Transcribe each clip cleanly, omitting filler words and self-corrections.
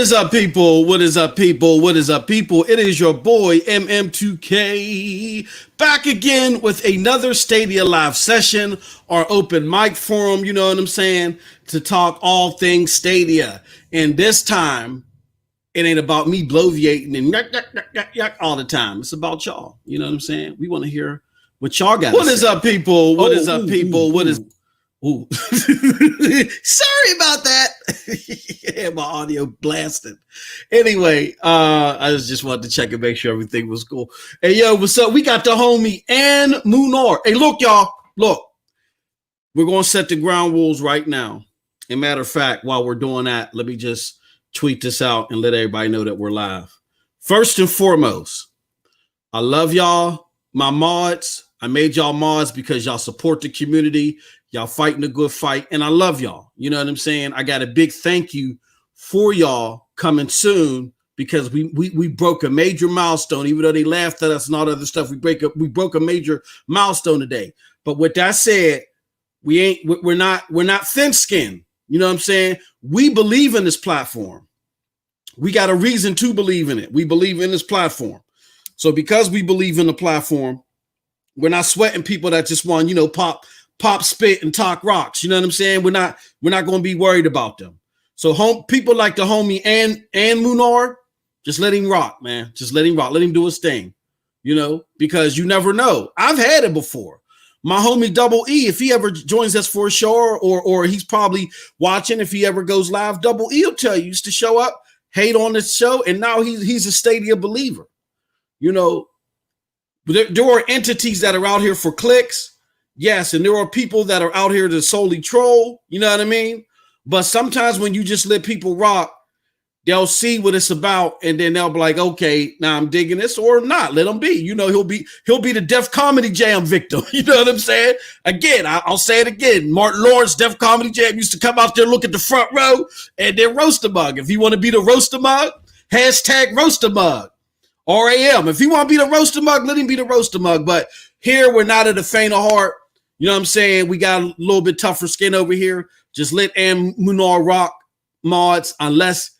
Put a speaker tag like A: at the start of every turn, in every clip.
A: is up, people? What is up, people? What is up, people? It is your boy MM2K back again with another Stadia Live session, our open mic forum, you know what I'm saying, to talk all things Stadia. And this time, it ain't about me bloviating and yak all the time. It's about y'all. You know what I'm saying? We want to hear what y'all got. What is up, people? What is up, people? What is... Ooh. Sorry about that. Yeah, my audio blasted. Anyway, I just wanted to check and make sure everything was cool. Hey, yo, what's up? We got the homie and Munar. Hey, look, y'all. Look, we're going to set the ground rules right now. As a matter of fact, while we're doing that, let me just tweet this out and let everybody know that we're live. First and foremost, I love y'all, my mods. I made y'all mods because y'all support the community. Y'all fighting a good fight, and I love y'all. You know what I'm saying? I got a big thank you for y'all coming soon because we broke a major milestone. Even though they laughed at us and all the other stuff, we broke a major milestone today. But with that said, we're not thin-skinned. You know what I'm saying? We believe in this platform. We got a reason to believe in it. We believe in this platform. So because we believe in the platform, we're not sweating people that just want, pop, spit, and talk rocks. You know what I'm saying? We're not going to be worried about them. So people like the homie and Munar, just let him rock, man. Just let him rock. Let him do his thing, because you never know. I've had it before. My homie Double E, if he ever joins us for a show or he's probably watching, if he ever goes live, Double E will tell you, used to show up, hate on this show, and now he's a Stadia believer. There are entities that are out here for clicks. Yes, and there are people that are out here to solely troll, you know what I mean? But sometimes when you just let people rock, they'll see what it's about, and then they'll be like, okay, now I'm digging this, or not. Let him be. He'll be the Def Comedy Jam victim. You know what I'm saying? Again, I'll say it again. Martin Lawrence, Def Comedy Jam used to come out there, look at the front row, and then roast a mug. If you want to be the roast a mug, hashtag roast a mug. RAM. If he want to be the roast a mug, let him be the roast a mug. But here, we're not at a faint of heart. You know what I'm saying? We got a little bit tougher skin over here. Just let Munar rock mods unless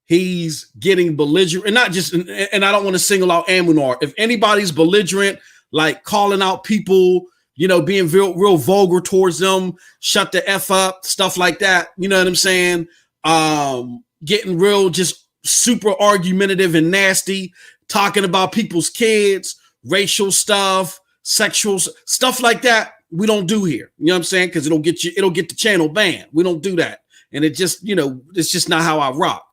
A: he's getting belligerent. And not just, and I don't want to single out Munar. If anybody's belligerent, like calling out people, being real vulgar towards them, shut the F up, stuff like that. You know what I'm saying? Getting real, just super argumentative and nasty, talking about people's kids, racial stuff, sexual stuff like that. We don't do here. You know what I'm saying? Because it'll get the channel banned. We don't do that. And it just, it's just not how I rock.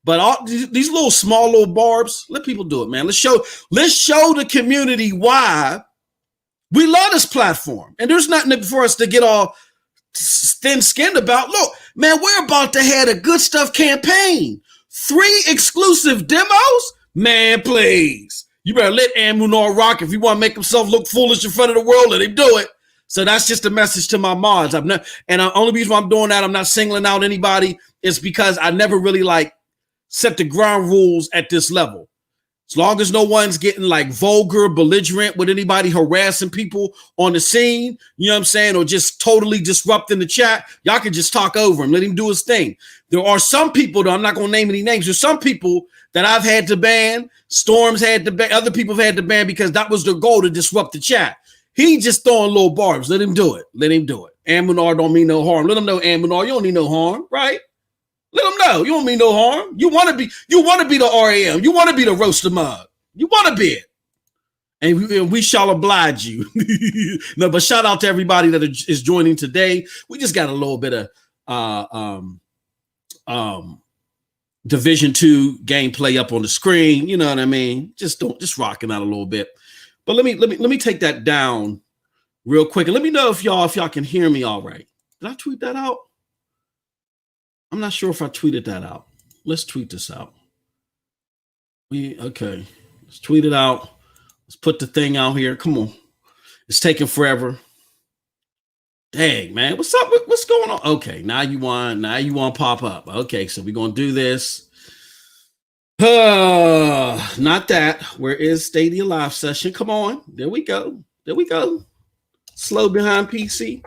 A: But all these small barbs, let people do it, man. Let's show the community why we love this platform. And there's nothing for us to get all thin-skinned about. Look, man, we're about to have a good stuff campaign. 3 exclusive demos? Man, please. You better let Munar rock. If you want to make himself look foolish in front of the world, let him do it. So that's just a message to my mods. The only reason why I'm doing that, I'm not singling out anybody, is because I never really set the ground rules at this level. As long as no one's getting vulgar, belligerent with anybody harassing people on the scene, you know what I'm saying, or just totally disrupting the chat, y'all can just talk over him, let him do his thing. There are some people, though, I'm not going to name any names, there's some people that I've had to ban, Storms had to ban, other people have had to ban because that was their goal, to disrupt the chat. He just throwing little barbs. Let him do it. Let him do it. Munar don't mean no harm. Let him know, Munar, you don't need no harm, right? Let him know. You don't mean no harm. You want to be the RAM. You want to be the roaster mug. You want to be it. And we shall oblige you. No, but shout out to everybody that is joining today. We just got a little bit of Division 2 gameplay up on the screen. You know what I mean? Just rocking out a little bit. But let me take that down real quick and let me know if y'all can hear me all right. Did I tweet that out? I'm not sure if I tweeted that out. Let's tweet this out. Okay. Let's tweet it out. Let's put the thing out here. Come on. It's taking forever. Dang, man. What's up? What's going on? Okay. Now you want to pop up. Okay. So we're going to do this. Not that. Where is Stadia Live session? Come on. There we go. Slow behind PC.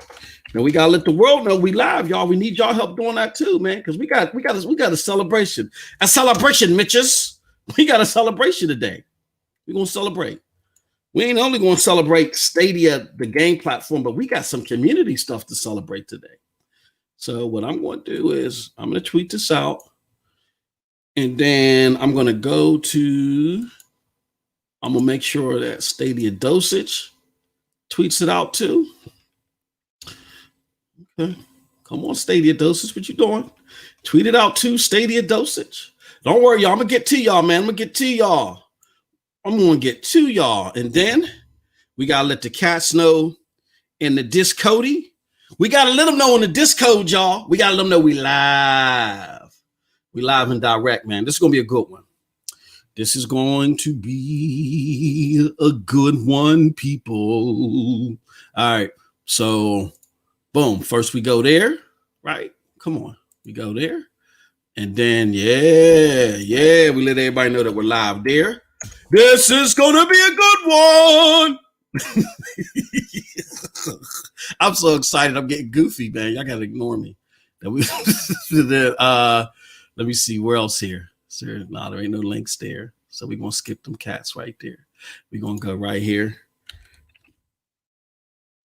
A: And we gotta let the world know we live, y'all. We need y'all help doing that too, man. Because we got a celebration. A celebration, Mitches. We got a celebration today. We're gonna celebrate. We ain't only gonna celebrate Stadia, the game platform, but we got some community stuff to celebrate today. So what I'm going to do is I'm going to tweet this out, and then I'm going to go to, I'm going to make sure that Stadia Dosage tweets it out too. Okay. Come on, Stadia Dosage. What you doing? Tweet it out too, Stadia Dosage. Don't worry, y'all. I'm going to get to y'all, man. I'm going to get to y'all. And then we got to let the cats know in the Discody. We got to let them know in the Discord, y'all. We got to let them know we live. We live and direct, man. This is going to be a good one. This is going to be a good one, people. All right. So, boom. First we go there, right? Come on. We go there. And then, we let everybody know that we're live there. This is going to be a good one. I'm so excited. I'm getting goofy, man. Y'all gotta ignore me. Let me see where else here. There ain't no links there. So we're gonna skip them cats right there. We're gonna go right here.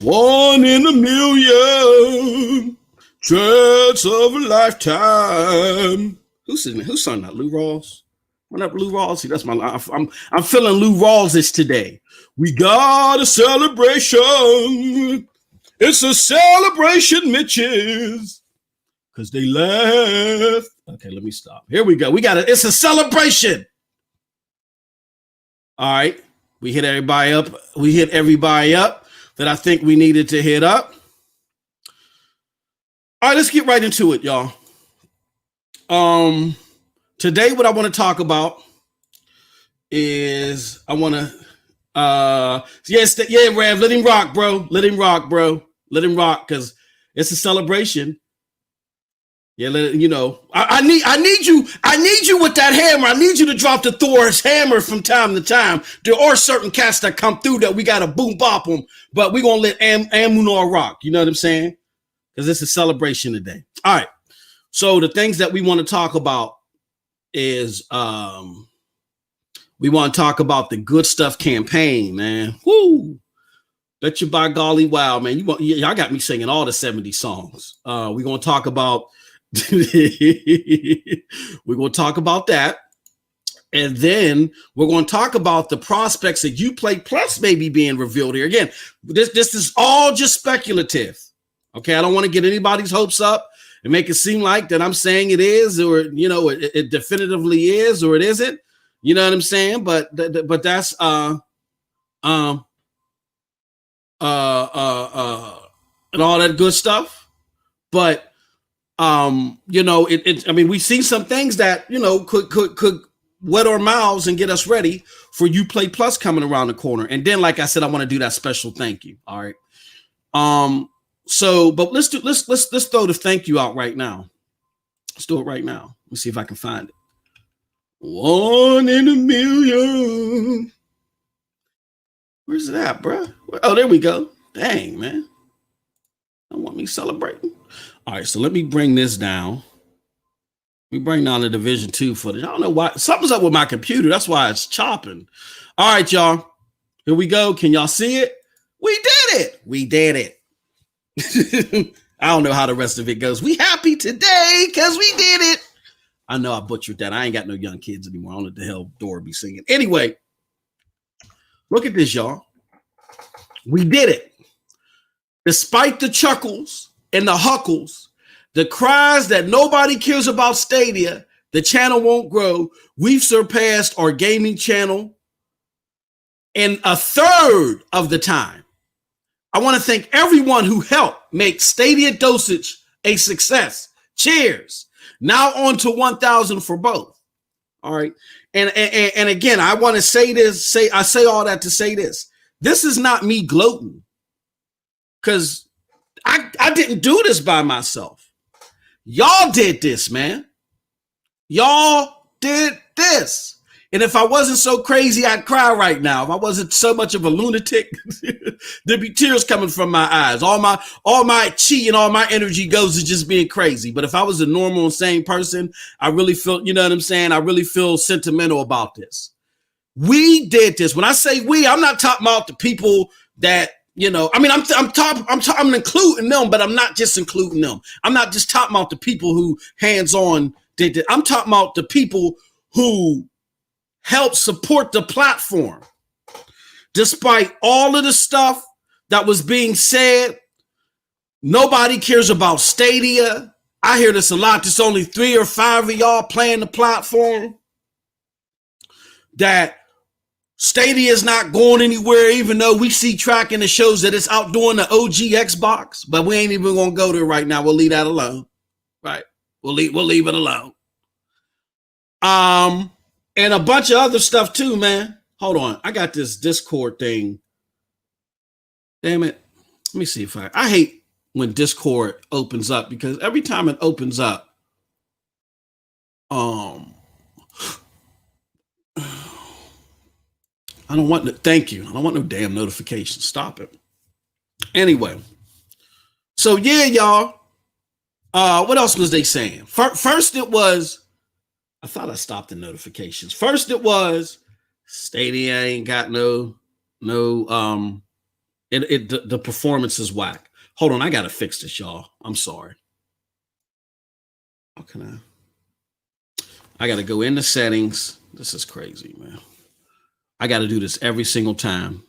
A: 1 in a million, chance of a lifetime. Who's sung that? Lou Rawls? What up, Lou Rawls? See, that's my life. I'm feeling Lou Rawls today. We got a celebration. It's a celebration, Mitches. Because they left. Okay, let me stop. Here we go. We got it. It's a celebration. All right. We hit everybody up. That I think we needed to hit up. All right, let's get right into it, y'all. Today, what I want to talk about is Rev, let him rock, bro. Let him rock, because it's a celebration. Yeah, I need you with that hammer. I need you to drop the Thor's hammer from time to time. There are certain cats that come through that we gotta boom bop them, but we're gonna let Amunor rock. You know what I'm saying? Because it's a celebration today. All right. So the things that we want to talk about is we want to talk about the Good Stuff campaign, man. Woo! Bet you by golly, wow, man. Y'all got me singing all the 70s songs. We're gonna talk about that. And then we're going to talk about the prospects that Uplay Plus may be being revealed here. Again, this is all just speculative. Okay, I don't want to get anybody's hopes up and make it seem like that I'm saying it is, or it definitively is, or it isn't. You know what I'm saying? But that's and all that good stuff. But we've seen some things that could wet our mouths and get us ready for Uplay Plus coming around the corner. And then, like I said, I want to do that special thank you. All right. But let's throw the thank you out right now. Let's do it right now. Let's see if I can find it. 1 in a million. Where's it at, bro? Oh, there we go. Dang, man. I want me celebrating. All right, so let me bring this down. We bring down the Division 2 footage. I don't know why. Something's up with my computer. That's why it's chopping. All right, y'all. Here we go. Can y'all see it? We did it. I don't know how the rest of it goes. We happy today because we did it. I know I butchered that. I ain't got no young kids anymore. I don't know what the hell Dora be singing. Anyway, look at this, y'all. We did it. Despite the chuckles and the huckles, the cries that nobody cares about Stadia, the channel won't grow. We've surpassed our gaming channel in a third of the time. I want to thank everyone who helped make Stadia Dosage a success. Cheers. Now on to 1,000 for both. All right. And again, I want to say this, I say all that to say this. This is not me gloating, because I didn't do this by myself. Y'all did this, man. Y'all did this. And if I wasn't so crazy, I'd cry right now. If I wasn't so much of a lunatic, there'd be tears coming from my eyes. All my chi and all my energy goes to just being crazy. But if I was a normal and sane person, I really feel, you know what I'm saying? I really feel sentimental about this. We did this. When I say we, I'm not talking about the people that, you know, I mean, I'm including them, but I'm not just including them. I'm not just talking about the people who hands-on did it. I'm talking about the people who help support the platform. Despite all of the stuff that was being said, nobody cares about Stadia. I hear this a lot. There's only 3 or 5 of y'all playing the platform. That Stadia is not going anywhere, even though we see tracking that shows that it's outdoing the OG Xbox, but we ain't even gonna go there right now. We'll leave that alone. Right. We'll leave it alone. And a bunch of other stuff too, man. Hold on. I got this Discord thing. Damn it. Let me see if I hate when Discord opens up, because every time it opens up, I don't want thank you. I don't want no damn notifications. Stop it. Anyway. So yeah, y'all. What else was they saying? First it was, I thought I stopped the notifications. First it was Stadia ain't got the performance is whack. Hold on, I gotta fix this, y'all. I'm sorry. How can I gotta go into settings. This is crazy, man. I gotta do this every single time.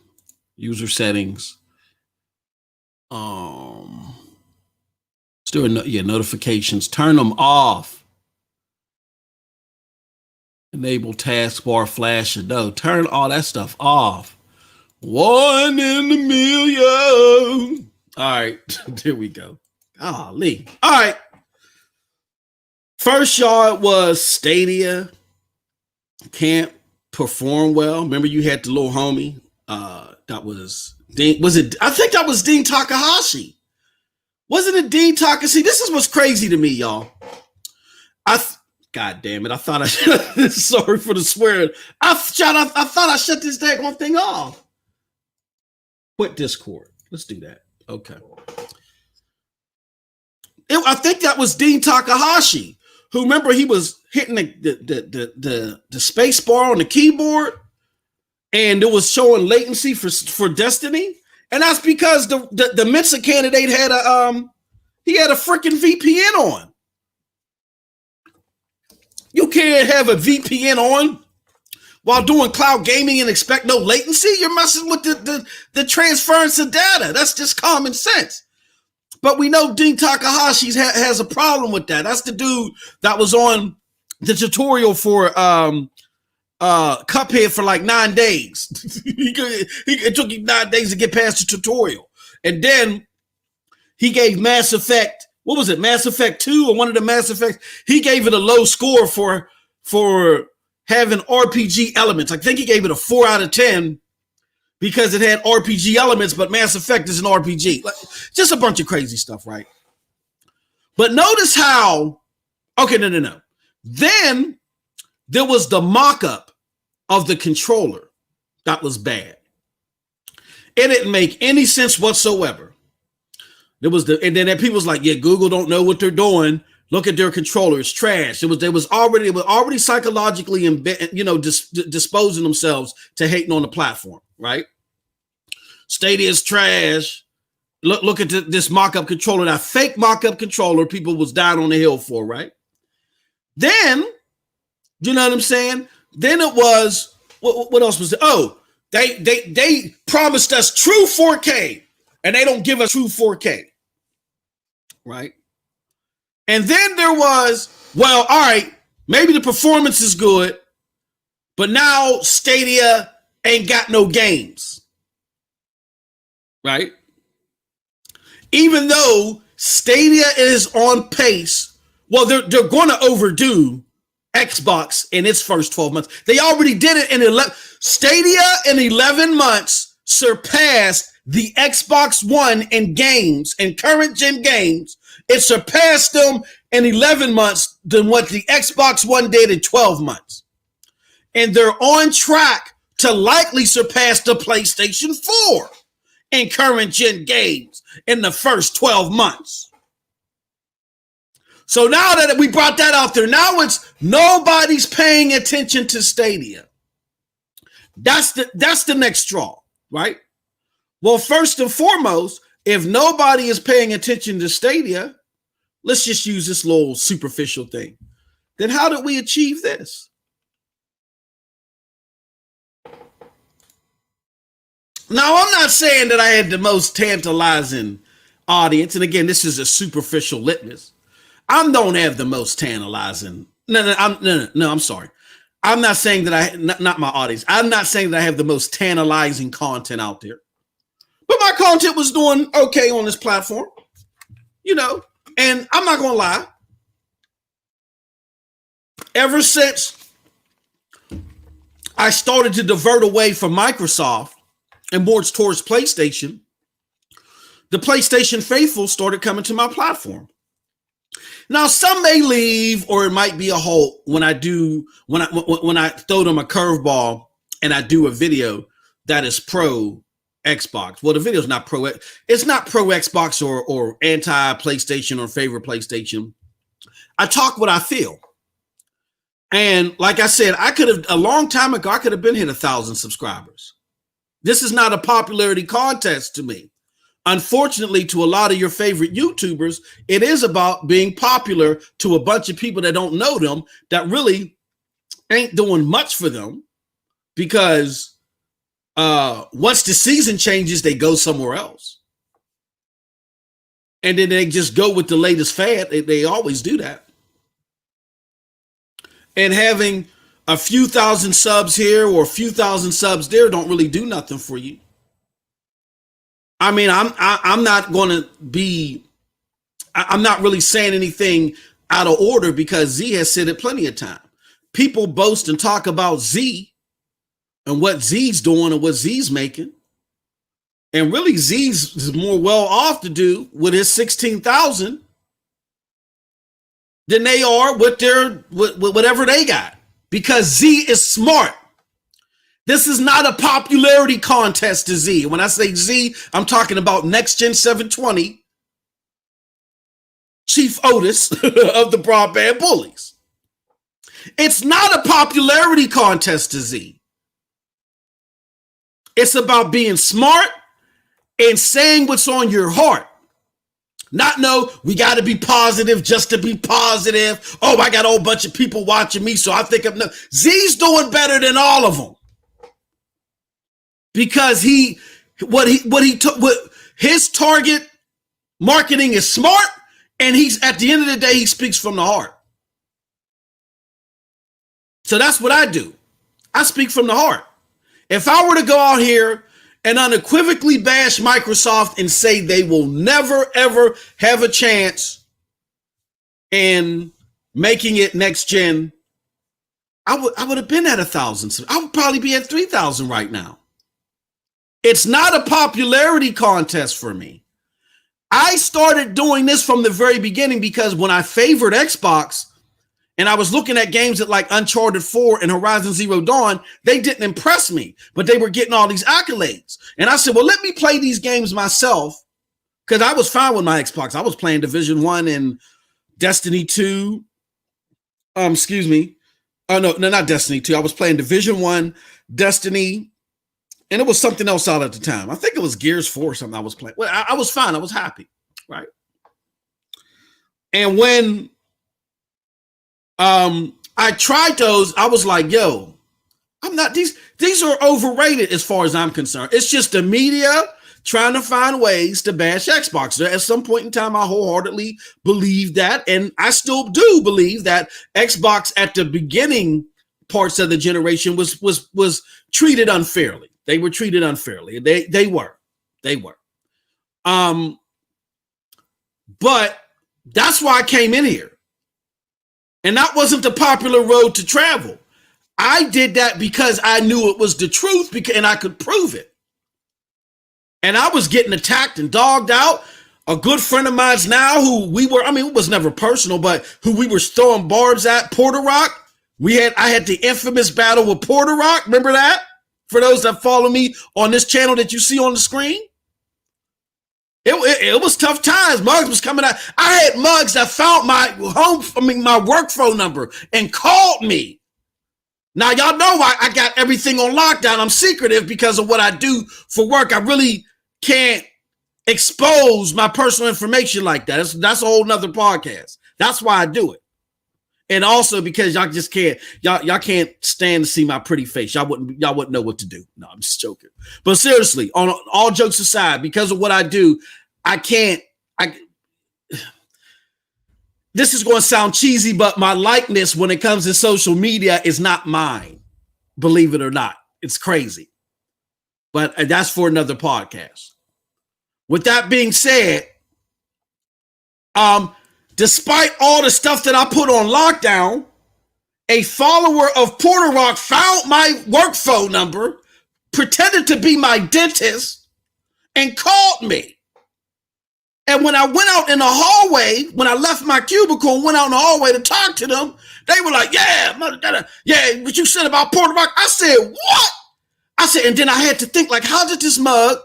A: User settings. Still, notifications. Turn them off. Enable taskbar flash and no. Turn all that stuff off. 1 in a million. All right, there we go. Golly. All right. First, y'all, it was Stadia can't perform well. Remember, you had the little homie. That was Dean. Was it? I think that was Dean Takahashi. Wasn't it Dean Takahashi? This is what's crazy to me, y'all. God damn it! I thought I sorry for the swearing. I thought I shut this daggone thing off. Quit Discord. Let's do that. Okay. I think that was Dean Takahashi, who, remember, he was hitting the space bar on the keyboard, and it was showing latency for Destiny, and that's because the Mensa candidate had a freaking VPN on. You can't have a VPN on while doing cloud gaming and expect no latency. You're messing with the transference of data. That's just common sense. But we know Dean Takahashi has a problem with that. That's the dude that was on the tutorial for Cuphead for like 9 days. It took him 9 days to get past the tutorial. And then he gave Mass Effect, what was it, Mass Effect 2 or one of the Mass Effects? He gave it a low score for having RPG elements. I think he gave it a 4 out of 10 because it had RPG elements, but Mass Effect is an RPG. Just a bunch of crazy stuff, right? But notice how, okay, no. Then there was the mock-up of the controller that was bad. It didn't make any sense whatsoever. And then people was like, yeah, Google don't know what they're doing. Look at their controller; it's trash. They were already psychologically disposing themselves to hating on the platform, right? Stadia is trash. Look at this mock-up controller, that fake mock-up controller people was dying on the hill for, right? Then, you know what I'm saying? Then it was what else was it? Oh, they promised us true 4K, and they don't give us true 4K, right? And then there was, well, all right, maybe the performance is good, but now Stadia ain't got no games, right? Even though Stadia is on pace, well, they're going to overdo Xbox in its first 12 months. They already did it in 11. Stadia in 11 months surpassed the Xbox One in games, in current gen games. It surpassed them in 11 months than what the Xbox One did in 12 months. and they're on track to likely surpass the PlayStation 4 in current gen games in the first 12 months. So now that we brought that out there, now it's nobody's paying attention to Stadia. That's the next straw, right? Well, first and foremost, if nobody is paying attention to Stadia, let's just use this little superficial thing. Then how did we achieve this? Now, I'm not saying that I had the most tantalizing audience. And again, this is a superficial litmus. I don't have the most tantalizing. I'm sorry. I'm not saying that not my audience. I'm not saying that I have the most tantalizing content out there. But my content was doing okay on this platform, and I'm not going to lie. Ever since I started to divert away from Microsoft and more towards PlayStation, the PlayStation faithful started coming to my platform. Now, some may leave, or it might be a halt when I throw them a curveball and I do a video that is pro Xbox. Well, the video is not pro. It's not pro Xbox or anti PlayStation or favorite PlayStation. I talk what I feel. And like I said, a long time ago, I could have been hit 1,000 subscribers. This is not a popularity contest to me. Unfortunately, to a lot of your favorite YouTubers, it is about being popular to a bunch of people that don't know them, that really ain't doing much for them, because once the season changes, they go somewhere else. And then they just go with the latest fad. They always do that. And having a few thousand subs here or a few thousand subs there don't really do nothing for you. I mean, I'm not really saying anything out of order, because Z has said it plenty of time. People boast and talk about Z and what Z's doing and what Z's making. And really, Z's is more well off to do with his 16,000 than they are with whatever they got, because Z is smart. This is not a popularity contest to Z. When I say Z, I'm talking about Next Gen 720, Chief Otis of the Broadband Bullies. It's not a popularity contest to Z. It's about being smart and saying what's on your heart. Not we got to be positive just to be positive. Oh, I got a whole bunch of people watching me, so I think Z's doing better than all of them. Because his target marketing is smart, and he's, at the end of the day, he speaks from the heart. So that's what I do. I speak from the heart. If I were to go out here and unequivocally bash Microsoft and say they will never, ever have a chance in making it next gen, I would have been at 1,000. I would probably be at 3,000 right now. It's not a popularity contest for me. I started doing this from the very beginning because when I favored Xbox and I was looking at games like Uncharted 4 and Horizon Zero Dawn, they didn't impress me, but they were getting all these accolades. And I said, well, let me play these games myself, because I was fine with my Xbox. I was playing Division 1 and Destiny 2. Excuse me. Oh, no, not Destiny 2. I was playing Division 1, Destiny, and it was something else out at the time. I think it was Gears 4 or something I was playing. Well, I was fine. I was happy, right? And when I tried those, I was like, yo, I'm not, these are overrated as far as I'm concerned. It's just the media trying to find ways to bash Xbox. At some point in time, I wholeheartedly believed that, and I still do believe that Xbox at the beginning parts of the generation was treated unfairly. They were treated unfairly. They were. But that's why I came in here. And that wasn't the popular road to travel. I did that because I knew it was the truth, and I could prove it. And I was getting attacked and dogged out. A good friend of mine's now, who it was never personal, but who we were throwing barbs at, Porter Rock, I had the infamous battle with Porter Rock. Remember that? For those that follow me on this channel that you see on the screen. It was tough times. Muggs was coming out. I had Muggs that found my work phone number and called me. Now, y'all know I got everything on lockdown. I'm secretive because of what I do for work. I really can't expose my personal information like that. That's a whole nother podcast. That's why I do it. And also because y'all just can't, y'all can't stand to see my pretty face. Y'all wouldn't know what to do. No, I'm just joking. But seriously, on all jokes aside, because of what I do, this is going to sound cheesy, but my likeness when it comes to social media is not mine. Believe it or not. It's crazy. But that's for another podcast. With that being said, despite all the stuff that I put on lockdown, a follower of Porter Rock found my work phone number, pretended to be my dentist, and called me. And when I went out in the hallway, when I left my cubicle and went out in the hallway to talk to them, they were like, yeah, what you said about Porter Rock? I said, what? I said, and then I had to think, like, how did this mug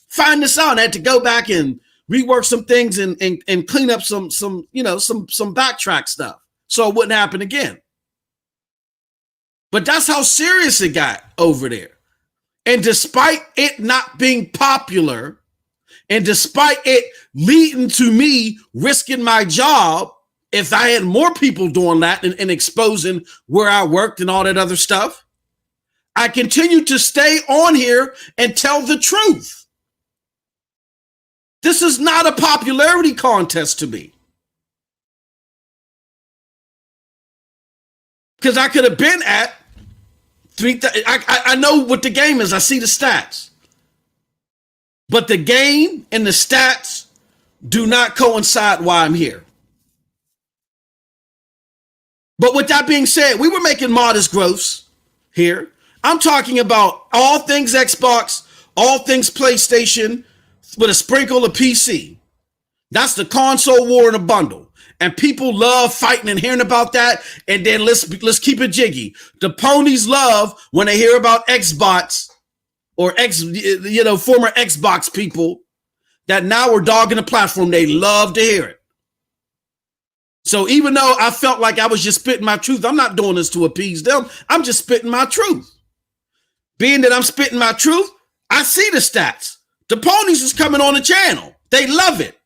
A: find this out? I had to go back and rework some things and clean up some backtrack stuff so it wouldn't happen again. But that's how serious it got over there. And despite it not being popular, and despite it leading to me risking my job, if I had more people doing that and exposing where I worked and all that other stuff, I continue to stay on here and tell the truth. This is not a popularity contest to me. Because I could have been at 3,000. I know what the game is. I see the stats. But the game and the stats do not coincide while I'm here. But with that being said, we were making modest growths here. I'm talking about all things Xbox, all things PlayStation, with a sprinkle of PC. That's the console war in a bundle. And people love fighting and hearing about that. And then let's keep it jiggy. The ponies love when they hear about Xbox or former Xbox people that now are dogging the platform. They love to hear it. So even though I felt like I was just spitting my truth, I'm not doing this to appease them. I'm just spitting my truth. Being that I'm spitting my truth, I see the stats. The ponies is coming on the channel. They love it.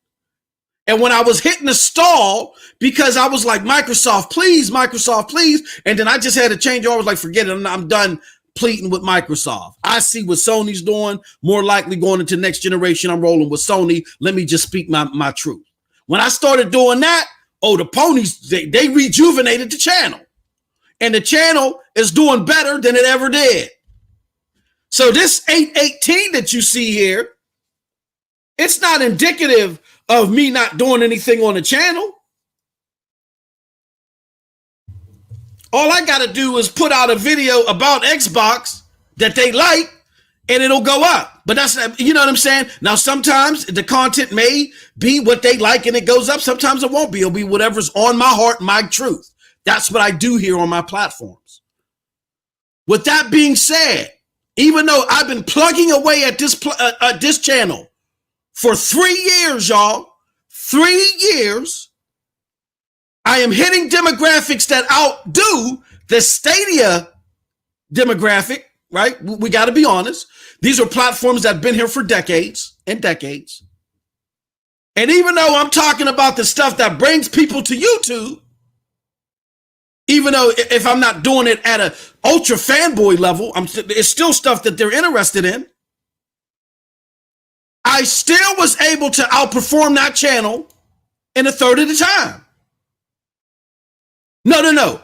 A: And when I was hitting the stall, because I was like, Microsoft, please. And then I just had to change. I was like, forget it. I'm done pleading with Microsoft. I see what Sony's doing. More likely going into next generation, I'm rolling with Sony. Let me just speak my truth. When I started doing that, the ponies, they rejuvenated the channel. And the channel is doing better than it ever did. So this 818 that you see here, it's not indicative of me not doing anything on the channel. All I got to do is put out a video about Xbox that they like, and it'll go up. But that's, you know what I'm saying? Now, sometimes the content may be what they like and it goes up. Sometimes it won't be. It'll be whatever's on my heart, my truth. That's what I do here on my platforms. With that being said, even though I've been plugging away at this channel for 3 years, y'all, 3 years, I am hitting demographics that outdo the Stadia demographic, right? We got to be honest. These are platforms that have been here for decades and decades. And even though I'm talking about the stuff that brings people to YouTube, even though if I'm not doing it at an ultra fanboy level, it's still stuff that they're interested in. I still was able to outperform that channel in a third of the time. No.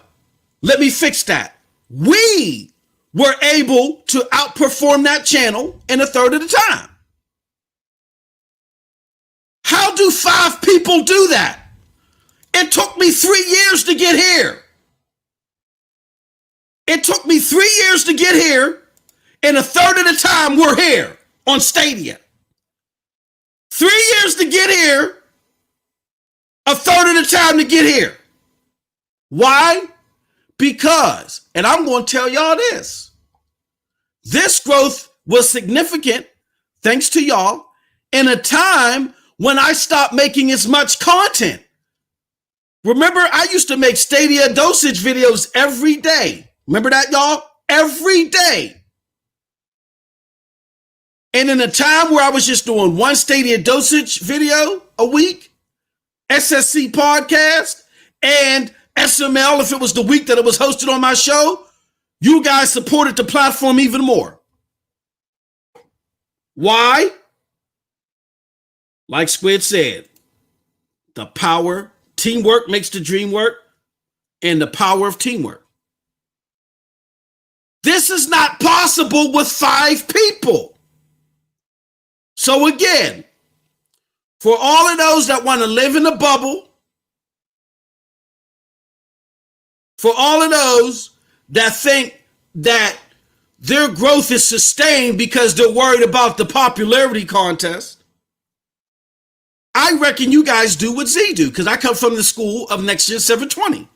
A: Let me fix that. We were able to outperform that channel in a third of the time. How do 5 people do that? It took me 3 years to get here. It took me 3 years to get here. In a third of the time, we're here on Stadia. 3 years to get here. A third of the time to get here. Why? Because, and I'm going to tell y'all this growth was significant, thanks to y'all, in a time when I stopped making as much content. Remember, I used to make Stadia Dosage videos every day. Remember that, y'all? Every day. And in a time where I was just doing one Stadia Dosage video a week, SSC podcast, and SML, if it was the week that it was hosted on my show, you guys supported the platform even more. Why? Like Squid said, the power, teamwork makes the dream work, and the power of teamwork. This is not possible with 5 people. So again, for all of those that want to live in a bubble, for all of those that think that their growth is sustained because they're worried about the popularity contest, I reckon you guys do what Z do, because I come from the school of Next Gen 720.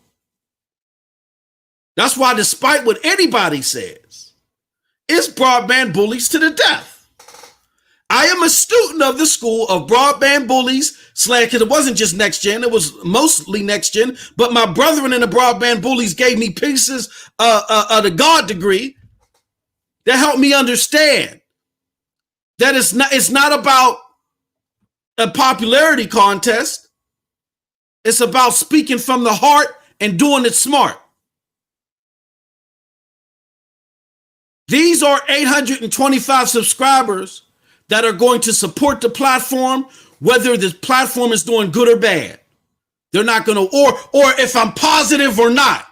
A: That's why, despite what anybody says, it's broadband bullies to the death. I am a student of the school of broadband bullies, because it wasn't just Next Gen, it was mostly Next Gen, but my brethren in the broadband bullies gave me pieces of the God degree that helped me understand that it's not about a popularity contest. It's about speaking from the heart and doing it smart. These are 825 subscribers that are going to support the platform, whether the platform is doing good or bad. They're not going to, or if I'm positive or not.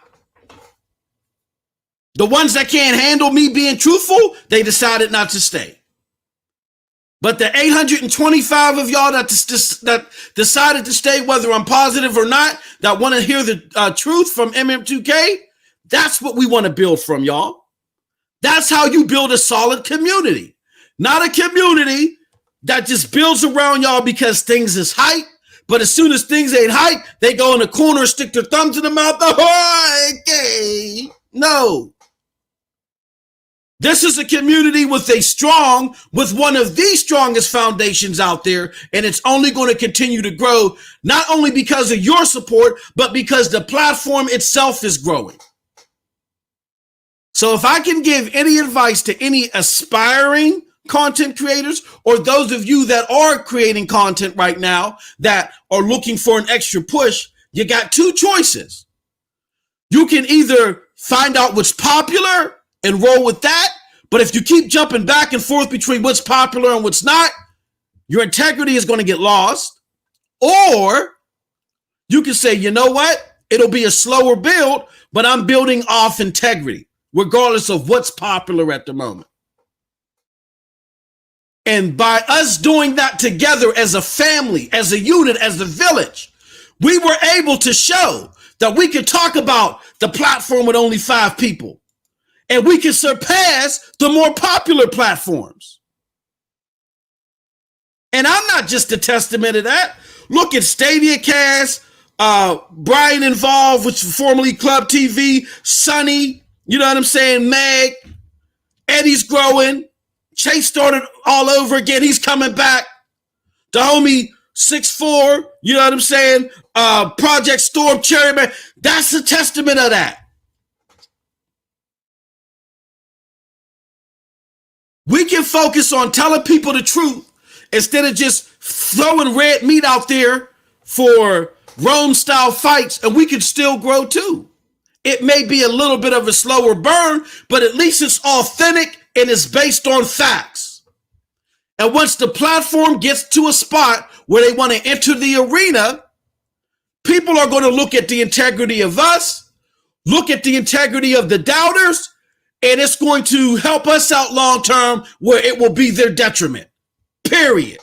A: The ones that can't handle me being truthful, they decided not to stay. But the 825 of y'all that decided to stay, whether I'm positive or not, that want to hear the truth from MM2K, that's what we want to build from, y'all. That's how you build a solid community. Not a community that just builds around y'all because things is hype, but as soon as things ain't hype, they go in the corner, stick their thumbs in the mouth. Oh, okay. No. This is a community with one of the strongest foundations out there, and it's only going to continue to grow, not only because of your support, but because the platform itself is growing. So if I can give any advice to any aspiring content creators, or those of you that are creating content right now that are looking for an extra push, you got 2 choices. You can either find out what's popular and roll with that, but if you keep jumping back and forth between what's popular and what's not, your integrity is going to get lost. Or you can say, you know what? It'll be a slower build, but I'm building off integrity, regardless of what's popular at the moment. And by us doing that together as a family, as a unit, as a village, we were able to show that we could talk about the platform with only 5 people. And we can surpass the more popular platforms. And I'm not just a testament of that. Look at Stadia Cast, Brian Involved, which was formerly Club TV, Sonny, you know what I'm saying, Meg, Eddie's growing, Chase started all over again, he's coming back. The homie 6'4", you know what I'm saying, Project Storm, Cherry Man, that's a testament of that. We can focus on telling people the truth instead of just throwing red meat out there for Rome-style fights, and we can still grow too. It may be a little bit of a slower burn, but at least it's authentic and it's based on facts. And once the platform gets to a spot where they want to enter the arena, people are going to look at the integrity of us, look at the integrity of the doubters, and it's going to help us out long term where it will be their detriment. Period.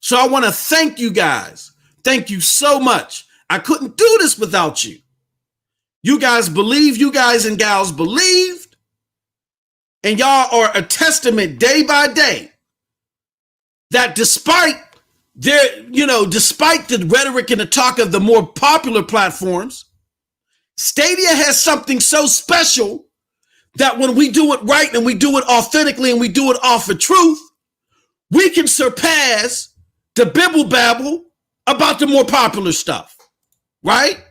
A: So I want to thank you guys. Thank you so much. I couldn't do this without you. You guys believe, you guys and gals believed, and y'all are a testament day by day that despite there, despite the rhetoric and the talk of the more popular platforms, Stadia has something so special that when we do it right and we do it authentically and we do it off of truth, we can surpass the bibble babble about the more popular stuff. Right?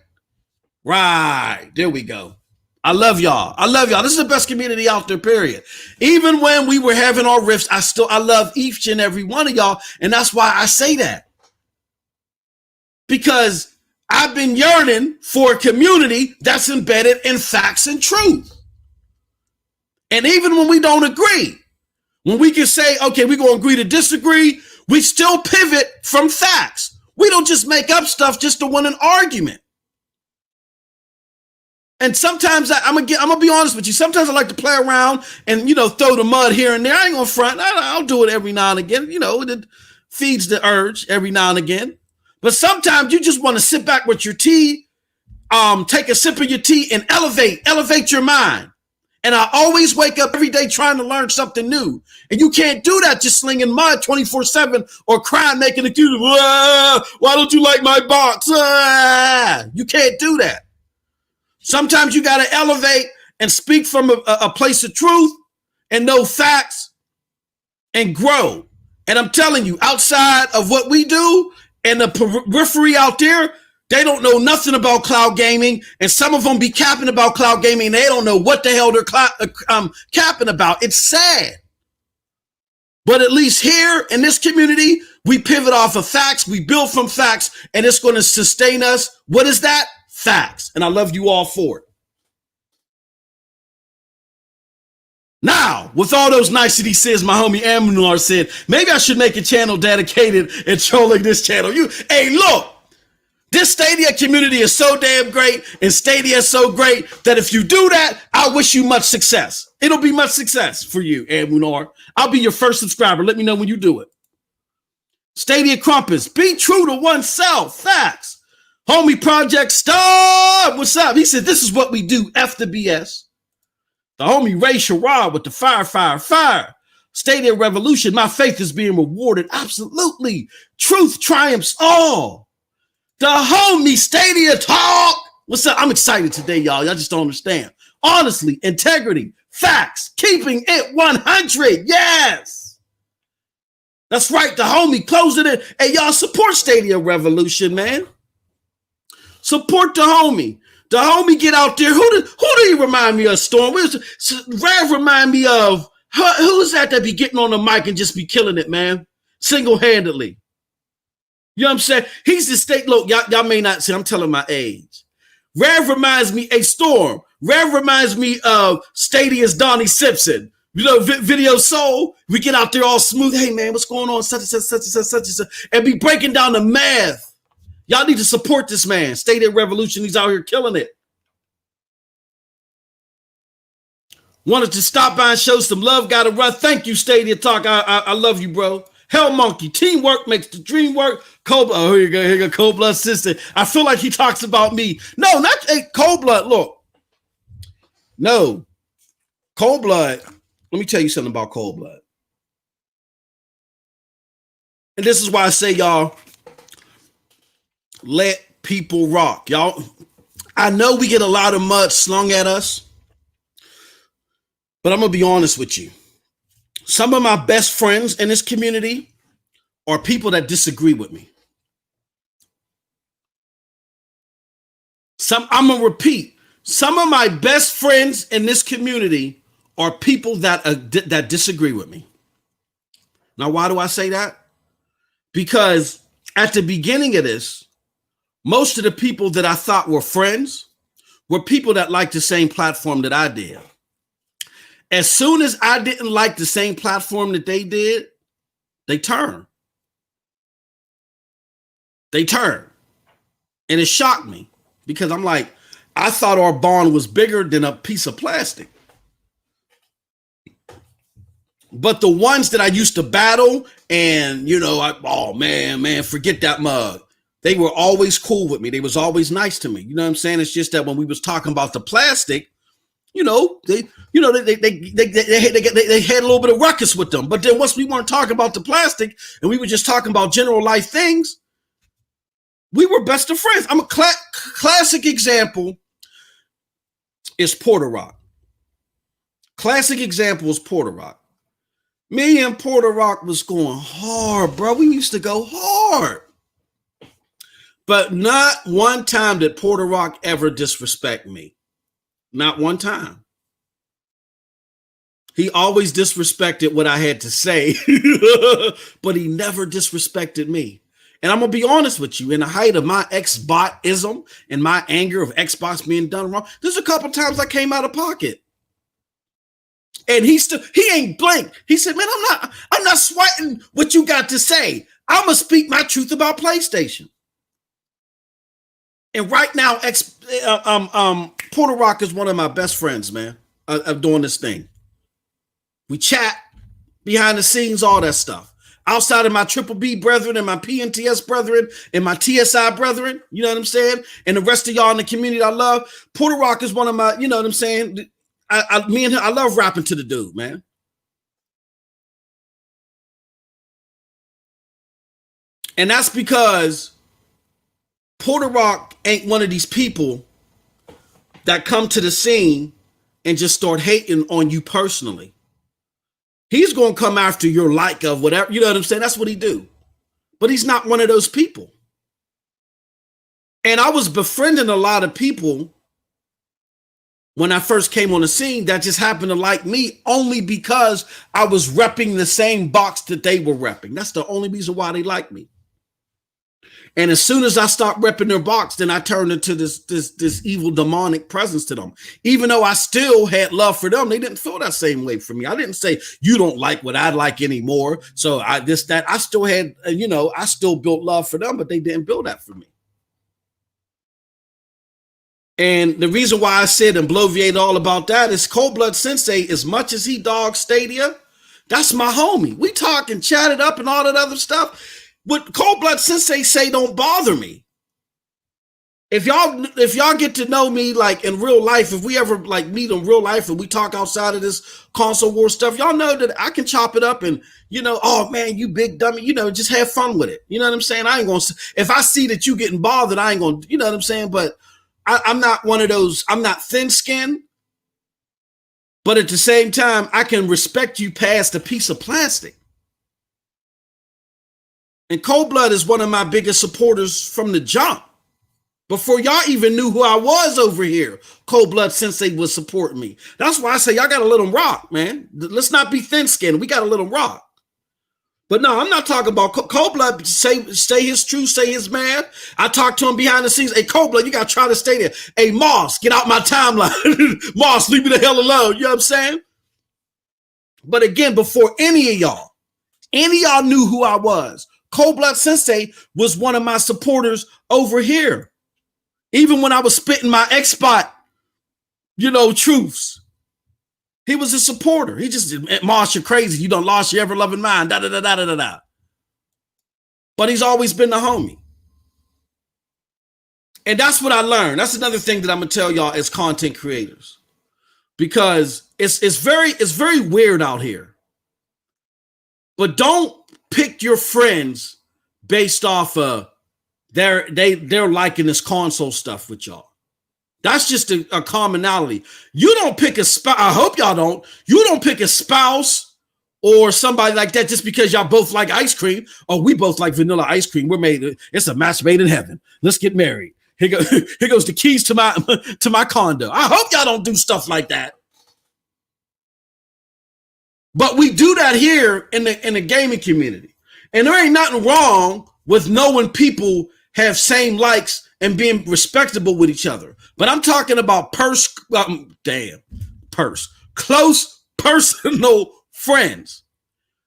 A: Right. There we go. I love y'all. I love y'all. This is the best community out there, period. Even when we were having our rifts, I love each and every one of y'all. And that's why I say that. Because I've been yearning for a community that's embedded in facts and truth. And even when we don't agree, when we can say, okay, we're going to agree to disagree, we still pivot from facts. We don't just make up stuff just to win an argument. And sometimes I'm gonna be honest with you. Sometimes I like to play around and throw the mud here and there. I ain't gonna front. I'll do it every now and again. It feeds the urge every now and again. But sometimes you just want to sit back with your tea, take a sip of your tea, and elevate your mind. And I always wake up every day trying to learn something new. And you can't do that just slinging mud 24/7 or crying, making excuses. Why don't you like my box? You can't do that. Sometimes you got to elevate and speak from a place of truth and know facts and grow. And I'm telling you, outside of what we do and the periphery out there, they don't know nothing about cloud gaming. And some of them be capping about cloud gaming. And they don't know what the hell they're capping about. It's sad. But at least here in this community, we pivot off of facts. We build from facts, and it's going to sustain us. What is that? Facts. And I love you all for it. Now, with all those niceties says, my homie Amunar said, maybe I should make a channel dedicated and trolling this channel. Hey, look, this Stadia community is so damn great, and Stadia is so great that if you do that, I wish you much success. It'll be much success for you, Amunar. I'll be your first subscriber. Let me know when you do it. Stadia Crumpets, be true to oneself. Facts. Homie Project Star, what's up? He said, this is what we do, F the BS. The homie Ray Sherrod with the fire. Stadia Revolution, my faith is being rewarded. Absolutely. Truth triumphs all. The homie Stadia Talk. What's up? I'm excited today, y'all. Y'all just don't understand. Honestly, integrity, facts, keeping it 100. Yes. That's right. The homie closing it. Hey, y'all support Stadia Revolution, man. Support the homie. The homie get out there. Who do he remind me of, Storm? Rav remind me of, who's that be getting on the mic and just be killing it, man? Single-handedly. You know what I'm saying? He's the state, look, y'all may not see, I'm telling my age. Rav reminds me, Storm. Rav reminds me of Stadia's Donnie Simpson. Video Soul. We get out there all smooth. Hey, man, what's going on? Such and such. And be breaking down the math. Y'all need to support this man. Stadia Revolution. He's out here killing it. Wanted to stop by and show some love. Got to run. Thank you, Stadia Talk. I love you, bro. Hell Monkey. Teamwork makes the dream work. Cold Blood. Oh, here you go. Cold Blood Sister. I feel like he talks about me. No, not Cold Blood. Look. No. Cold Blood. Let me tell you something about Cold Blood. And this is why I say, y'all, let people rock. Y'all, I know we get a lot of mud slung at us, but I'm going to be honest with you. Some of my best friends in this community are people that disagree with me. I'm going to repeat. Some of my best friends in this community are people that disagree with me. Now, why do I say that? Because at the beginning of this, most of the people that I thought were friends were people that liked the same platform that I did. As soon as I didn't like the same platform that they did, they turned. And it shocked me because I'm like, I thought our bond was bigger than a piece of plastic. But the ones that I used to battle and, oh man, forget that mug. They were always cool with me. They was always nice to me. You know what I'm saying? It's just that when we was talking about the plastic, They had a little bit of ruckus with them. But then once we weren't talking about the plastic and we were just talking about general life things, we were best of friends. I'm a classic example is Porter Rock. Classic example is Porter Rock. Me and Porter Rock was going hard, bro. We used to go hard. But not one time did Porter Rock ever disrespect me. Not one time. He always disrespected what I had to say, but he never disrespected me. And I'm going to be honest with you, in the height of my Xbotism and my anger of Xbox being done wrong, there's a couple times I came out of pocket. And he ain't blinked. He said, man, I'm not sweating what you got to say. I'm going to speak my truth about PlayStation. And right now, Porter Rock is one of my best friends, man, of doing this thing. We chat behind the scenes, all that stuff. Outside of my Triple B brethren and my PNTS brethren and my TSI brethren, you know what I'm saying? And the rest of y'all in the community I love, Porter Rock is one of my, you know what I'm saying? Me and him, I love rapping to the dude, man. And that's because Porter Rock ain't one of these people that come to the scene and just start hating on you personally. He's going to come after your like of whatever, you know what I'm saying? That's what he do. But he's not one of those people. And I was befriending a lot of people when I first came on the scene that just happened to like me only because I was repping the same box that they were repping. That's the only reason why they like me. And as soon as I stopped repping their box, then I turned into this evil demonic presence to them. Even though I still had love for them, they didn't feel that same way for me. I didn't say, you don't like what I like anymore. So I still had, I still built love for them, but they didn't build that for me. And the reason why I said and bloviate all about that is Cold Blood Sensei, as much as he dogs Stadia, that's my homie. We talk and chat it up and all that other stuff. What Cold Blood Sensei say don't bother me. If y'all get to know me like in real life, if we ever like meet in real life and we talk outside of this console war stuff, y'all know that I can chop it up and, oh man, you big dummy, just have fun with it. You know what I'm saying? I ain't going to, if I see that you getting bothered, I ain't going to, you know what I'm saying? But I'm not one of those, I'm not thin skinned, but at the same time, I can respect you past a piece of plastic. And Cold Blood is one of my biggest supporters from the jump. Before y'all even knew who I was over here, Cold Blood Sensei was supporting me. That's why I say y'all got to let him rock, man. Let's not be thin-skinned. We got to let him rock. But no, I'm not talking about Cold Blood. Say his truth, say his man. I talked to him behind the scenes. Hey, Cold Blood, you got to try to stay there. Hey, Moss, get out my timeline. Moss, leave me the hell alone. You know what I'm saying? But again, before any of y'all knew who I was, Cold Blood Sensei was one of my supporters over here. Even when I was spitting my X-Spot, truths. He was a supporter. He just, Moss, you're crazy. You done lost your ever-loving mind. Da-da-da-da-da-da. But he's always been the homie. And that's what I learned. That's another thing that I'm going to tell y'all as content creators. Because it's very weird out here. But don't pick your friends based off of they're liking this console stuff with y'all. That's just a commonality. You don't pick a spouse. I hope y'all don't. You don't pick a spouse or somebody like that just because y'all both like ice cream. Oh, we both like vanilla ice cream. It's a match made in heaven. Let's get married. Here goes the keys to my condo. I hope y'all don't do stuff like that. But we do that here in the gaming community. And there ain't nothing wrong with knowing people have same likes and being respectable with each other. But I'm talking about close personal friends.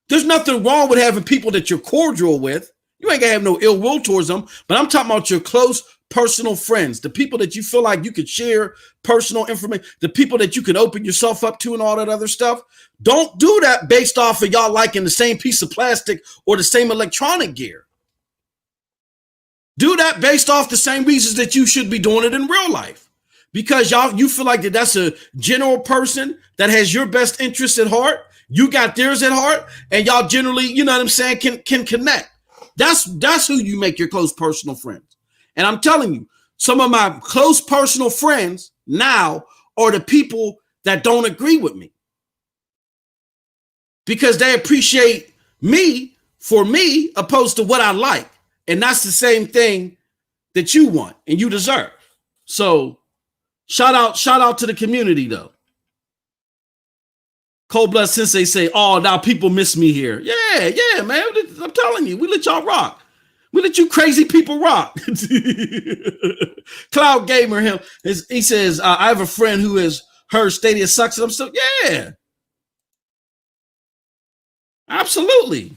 A: There's nothing wrong with having people that you're cordial with. You ain't gonna have no ill will towards them, but I'm talking about your close personal friends, the people that you feel like you could share personal information, the people that you can open yourself up to and all that other stuff. Don't do that based off of y'all liking the same piece of plastic or the same electronic gear. Do that based off the same reasons that you should be doing it in real life. because you feel like that's a general person that has your best interest at heart. You got theirs at heart, and y'all generally, you know what I'm saying, can connect. That's who you make your close personal friends. And I'm telling you, some of my close personal friends now are the people that don't agree with me, because they appreciate me for me opposed to what I like. And that's the same thing that you want and you deserve. So shout out to the community though. Cold Blood Sensei say, oh, now people miss me here. Yeah, man. I'm telling you, we let y'all rock. We let you crazy people rock. Cloud Gamer, he says, I have a friend who has heard Stadia sucks. And I'm still, yeah. Absolutely.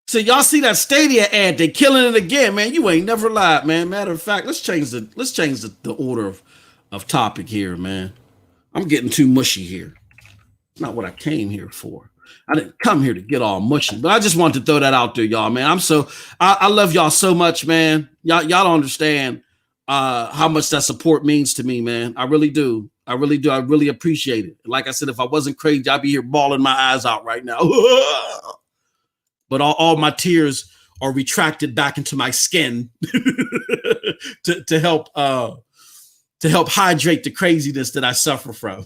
A: So y'all see that Stadia ad? They killing it again, man. You ain't never lied, man. Matter of fact, let's change the order of topic here, man. I'm getting too mushy here. It's not what I came here for. I didn't come here to get all mushy, but I just wanted to throw that out there, y'all, man. I love y'all so much, man. Y'all don't understand how much that support means to me, man. I really do. I really appreciate it. Like I said, if I wasn't crazy, I'd be here bawling my eyes out right now. But all my tears are retracted back into my skin to help hydrate the craziness that I suffer from.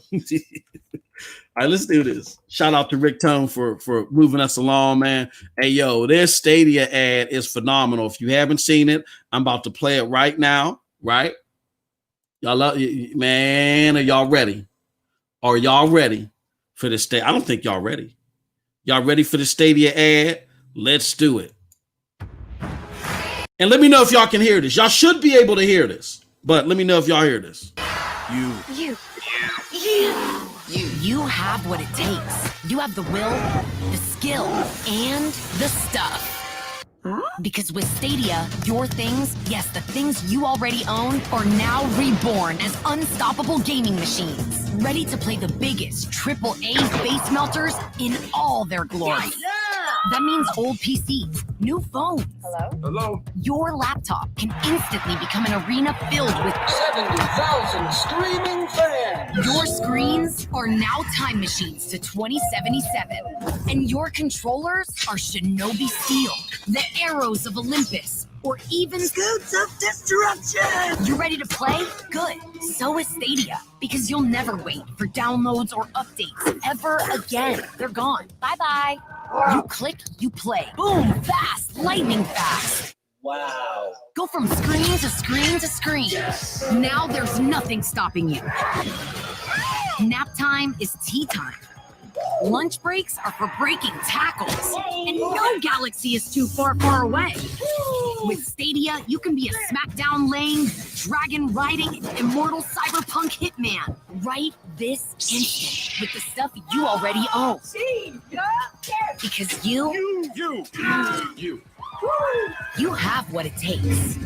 A: All right, let's do this. Shout out to Rick Tone for moving us along, man. Hey, yo, this Stadia ad is phenomenal. If you haven't seen it, I'm about to play it right now, right? Y'all love, man, are y'all ready? Are y'all ready for this Stadia? I don't think y'all ready. Y'all ready for the Stadia ad? Let's do it. And let me know if y'all can hear this. Y'all should be able to hear this, but let me know if y'all hear this.
B: You have what it takes. You have the will, the skill, and the stuff. Because with Stadia, your things, yes, the things you already own, are now reborn as unstoppable gaming machines. Ready to play the biggest AAA face melters in all their glory. That means old PCs, new phones.
C: Hello?
B: Your laptop can instantly become an arena filled with
C: 70,000 screaming fans.
B: Your screens are now time machines to 2077. And your controllers are Shinobi Steel, the arrows of Olympus, or even
D: Scoots of Destruction!
B: You ready to play? Good. So is Stadia, because you'll never wait for downloads or updates ever again. They're gone. Bye-bye. You click, you play. Boom, fast, lightning fast.
C: Wow.
B: Go from screen to screen to screen.
C: Yes.
B: Now there's nothing stopping you. Nap time is tea time. Lunch breaks are for breaking tackles. And no galaxy is too far away. With Stadia, you can be a smackdown laying, dragon riding, immortal cyberpunk hitman right this instant with the stuff you already own. Because you have what it takes.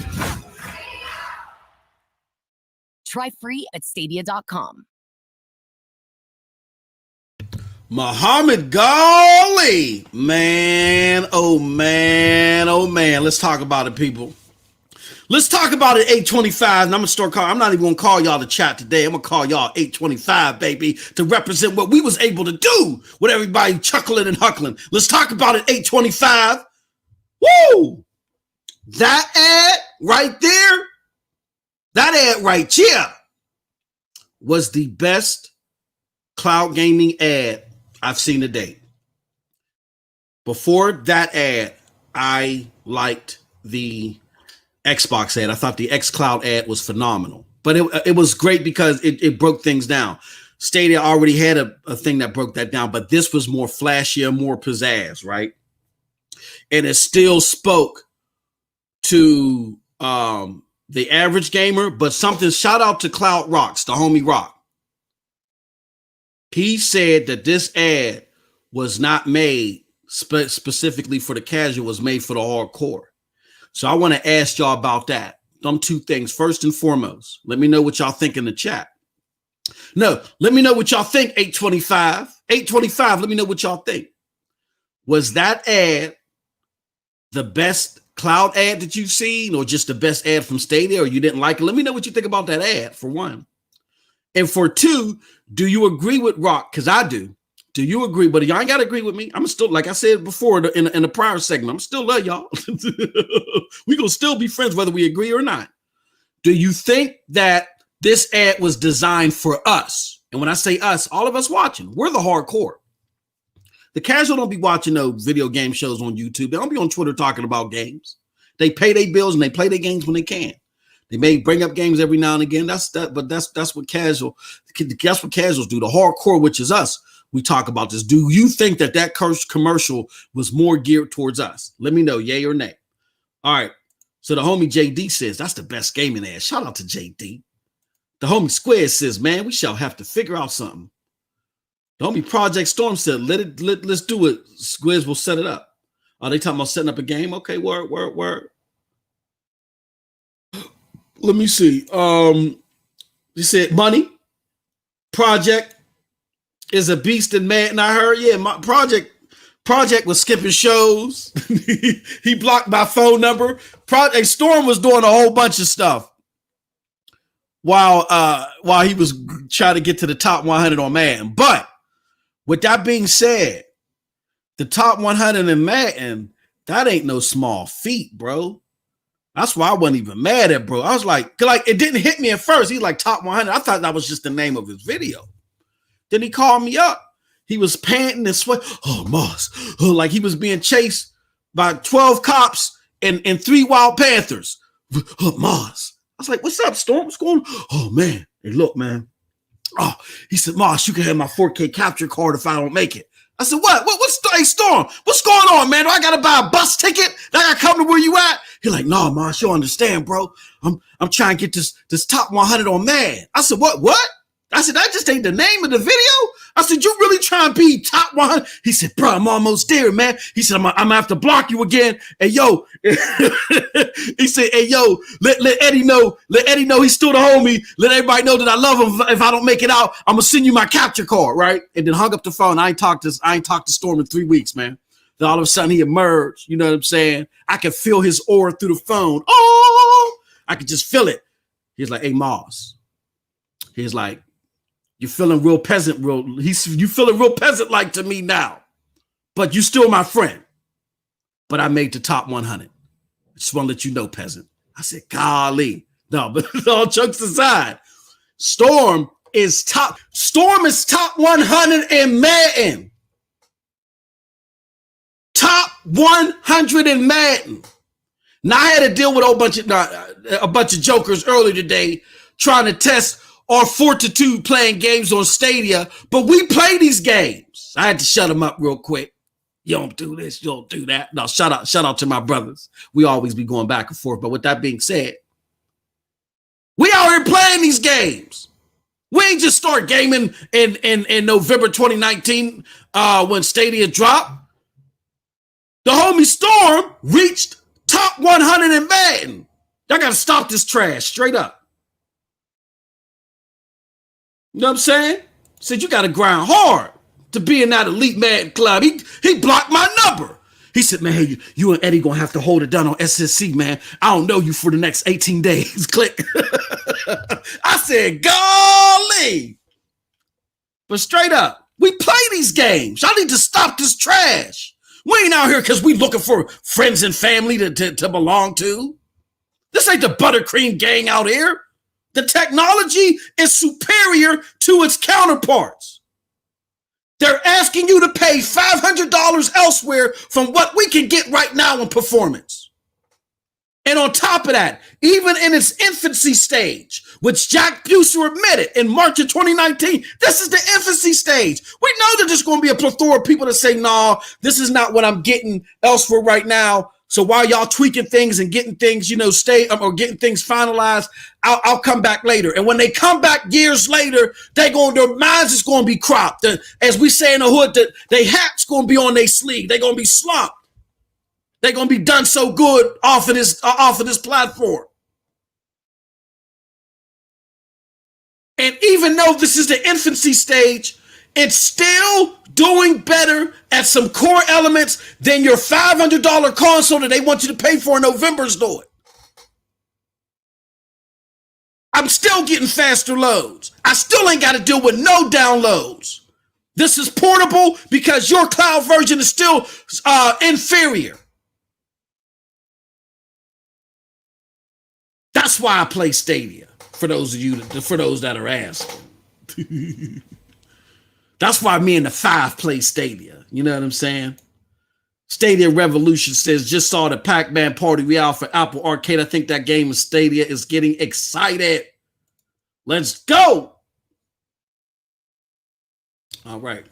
B: Try free at stadia.com.
A: Muhammad Ghali, man, oh man, oh man. Let's talk about it, people. Let's talk about it. 825. And I'm gonna start calling. I'm not even gonna call y'all to chat today. I'm gonna call y'all 825, baby, to represent what we was able to do with everybody chuckling and huckling. Let's talk about it. 825. Woo! That ad right there, that ad right here was the best cloud gaming ad I've seen to date. Before that ad, I liked the Xbox ad. I thought the xCloud ad was phenomenal, but it was great because it broke things down. Stadia already had a thing that broke that down, but this was more flashier, more pizzazz, right? And it still spoke to the average gamer, but something, shout out to Cloud Rocks, the homie Rock. He said that this ad was not made specifically for the casual, was made for the hardcore. So I want to ask y'all about that. Them two things. First and foremost, let me know what y'all think in the chat. No, let me know what y'all think, 825. 825, let me know what y'all think. Was that ad the best cloud ad that you've seen, or just the best ad from Stadia, or you didn't like it? Let me know what you think about that ad, for one. And for two, do you agree with Rock? Because I do. Do you agree? But y'all ain't got to agree with me. I'm still, like I said before in the prior segment, I'm still love y'all. We gonna still be friends whether we agree or not. Do you think that this ad was designed for us? And when I say us, all of us watching, we're the hardcore. The casual don't be watching no video game shows on YouTube. They don't be on Twitter talking about games. They pay their bills and they play their games when they can. They may bring up games every now and again. That's what casuals do. The hardcore, which is us, we talk about this. Do you think that commercial was more geared towards us? Let me know, yay or nay. All right. So the homie JD says that's the best gaming ad. Shout out to JD. The homie Square says, man, we shall have to figure out something. The homie Project Storm said, let's do it. Squiz will set it up. Are they talking about setting up a game? Okay, word. Let me see. He said money. Project is a beast and man. And I heard, yeah, my Project was skipping shows. He blocked my phone number. Project Storm was doing a whole bunch of stuff while he was trying to get to the top 100 on Madden. But with that being said, the top 100 in Madden, that ain't no small feat, bro. That's why I wasn't even mad at bro. I was like it didn't hit me at first. He's like top 100. I thought that was just the name of his video. Then he called me up. He was panting and sweat. Oh, Moss. Oh, like he was being chased by 12 cops and 3 wild panthers. Oh, Moss. I was like, what's up, Storm? What's going on? Oh, man. Hey, look, man. Oh, he said, Moss, you can have my 4K capture card if I don't make it. I said, what's hey, Storm? What's going on, man? Do I gotta buy a bus ticket? Do I gotta come to where you at? He's like, no, Moss, you understand, bro. I'm trying to get this top 100 on Mad. I said, what? I said, that just ain't the name of the video. I said, you really trying to be top 100? He said, bro, I'm almost there, man. He said, I'm gonna have to block you again. And yo, he said, hey, yo, let Eddie know. Let Eddie know he's still the homie. Let everybody know that I love him. If I don't make it out, I'm gonna send you my capture card, right? And then hung up the phone. I ain't talked to Storm in 3 weeks, man. Then all of a sudden he emerged. You know what I'm saying? I could feel his aura through the phone. Oh, I could just feel it. He's like, hey, Moss. He's like, you're feeling real peasant, you feeling real peasant-like to me now, but you still my friend. But I made the top 100. I just want to let you know, peasant. I said, golly. No, but all jokes aside, Storm is top 100 in Madden. Top 100 in Madden. Now I had to deal with a bunch of jokers earlier today trying to test our fortitude playing games on Stadia, but we play these games. I had to shut them up real quick. You don't do this, you don't do that. No, shout out to my brothers. We always be going back and forth. But with that being said, we out here playing these games. We ain't just start gaming in November 2019 when Stadia dropped. The homie Storm reached top 100 in Madden. Y'all got to stop this trash straight up. You know what I'm saying? Said you got to grind hard to be in that elite Madden club. He blocked my number. He said, man, hey, you and Eddie gonna have to hold it down on SSC, man. I don't know you for the next 18 days. Click. I said, golly. But straight up, we play these games. Y'all need to stop this trash. We ain't out here because we looking for friends and family to belong to. This ain't the buttercream gang out here. The technology is superior to its counterparts. They're asking you to pay $500 elsewhere from what we can get right now in performance. And on top of that, even in its infancy stage, which Jack Buser admitted in March of 2019, this is the infancy stage. We know there's just going to be a plethora of people that say, nah, this is not what I'm getting elsewhere right now. So while y'all tweaking things and getting things, or getting things finalized, I'll come back later. And when they come back years later, their minds is going to be cropped. As we say in the hood, their hat's going to be on their sleeve. They're going to be slumped. They're going to be done so good off of this platform. And even though this is the infancy stage, it's still doing better at some core elements than your $500 console that they want you to pay for in November's doing. I'm still getting faster loads. I still ain't got to deal with no downloads. This is portable because your cloud version is still inferior. That's why I play Stadia. For those that are asking. That's why me and the 5 play Stadia. You know what I'm saying? Stadia Revolution says, just saw the Pac-Man Party Royale for Apple Arcade. I think that game of Stadia is getting excited. Let's go. All right.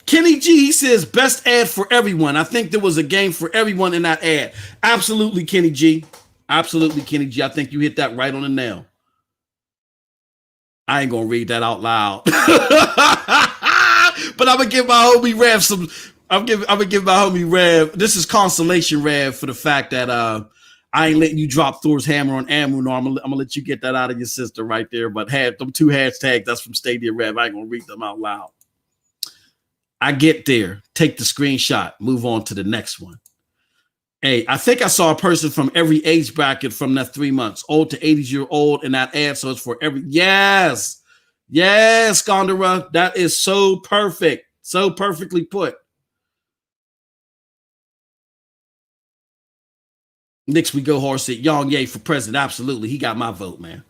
A: Kenny G, he says, best ad for everyone. I think there was a game for everyone in that ad. Absolutely, Kenny G. Absolutely, Kenny G. I think you hit that right on the nail. I ain't gonna read that out loud. But I'm gonna give my homie Rev some. I'm gonna give my homie Rev. This is consolation, Rev, for the fact that I ain't letting you drop Thor's hammer on Amunor. I'm gonna let you get that out of your system right there. But had them 2 hashtags, that's from Stadia Rev. I ain't gonna read them out loud. I get there, take the screenshot, move on to the next one. Hey, I think I saw a person from every age bracket from that 3 months, old to 80-year-old in that ad. So it's for every, yes, Gondora. That is so perfect. So perfectly put. Next we go horse at Yang Ye for president. Absolutely. He got my vote, man.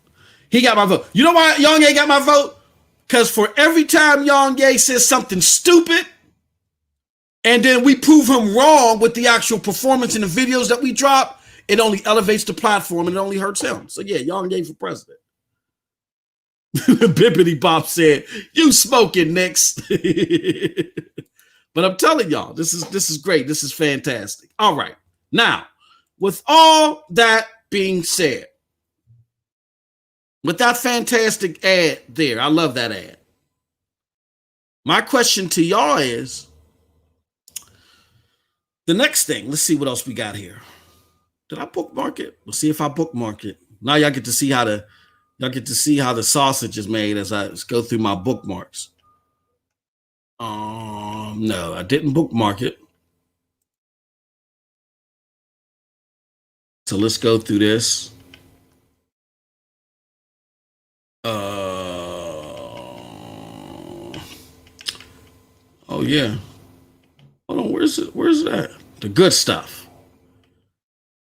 A: He got my vote. You know why Yang Ye got my vote? Because for every time Yang Ye says something stupid, and then we prove him wrong with the actual performance in the videos that we drop, it only elevates the platform and it only hurts him. So yeah, Yang Ye for president. Bippity Bop said, you smoking, Nix. But I'm telling y'all, this is great. This is fantastic. All right. Now, with all that being said, with that fantastic ad there, I love that ad. My question to y'all is, the next thing, let's see what else we got here. Did I bookmark it? We'll see if I bookmark it. Now y'all get to see how the sausage is made as I go through my bookmarks. No, I didn't bookmark it. So let's go through this. Oh yeah. Hold on, where's it? Where's that? The good stuff.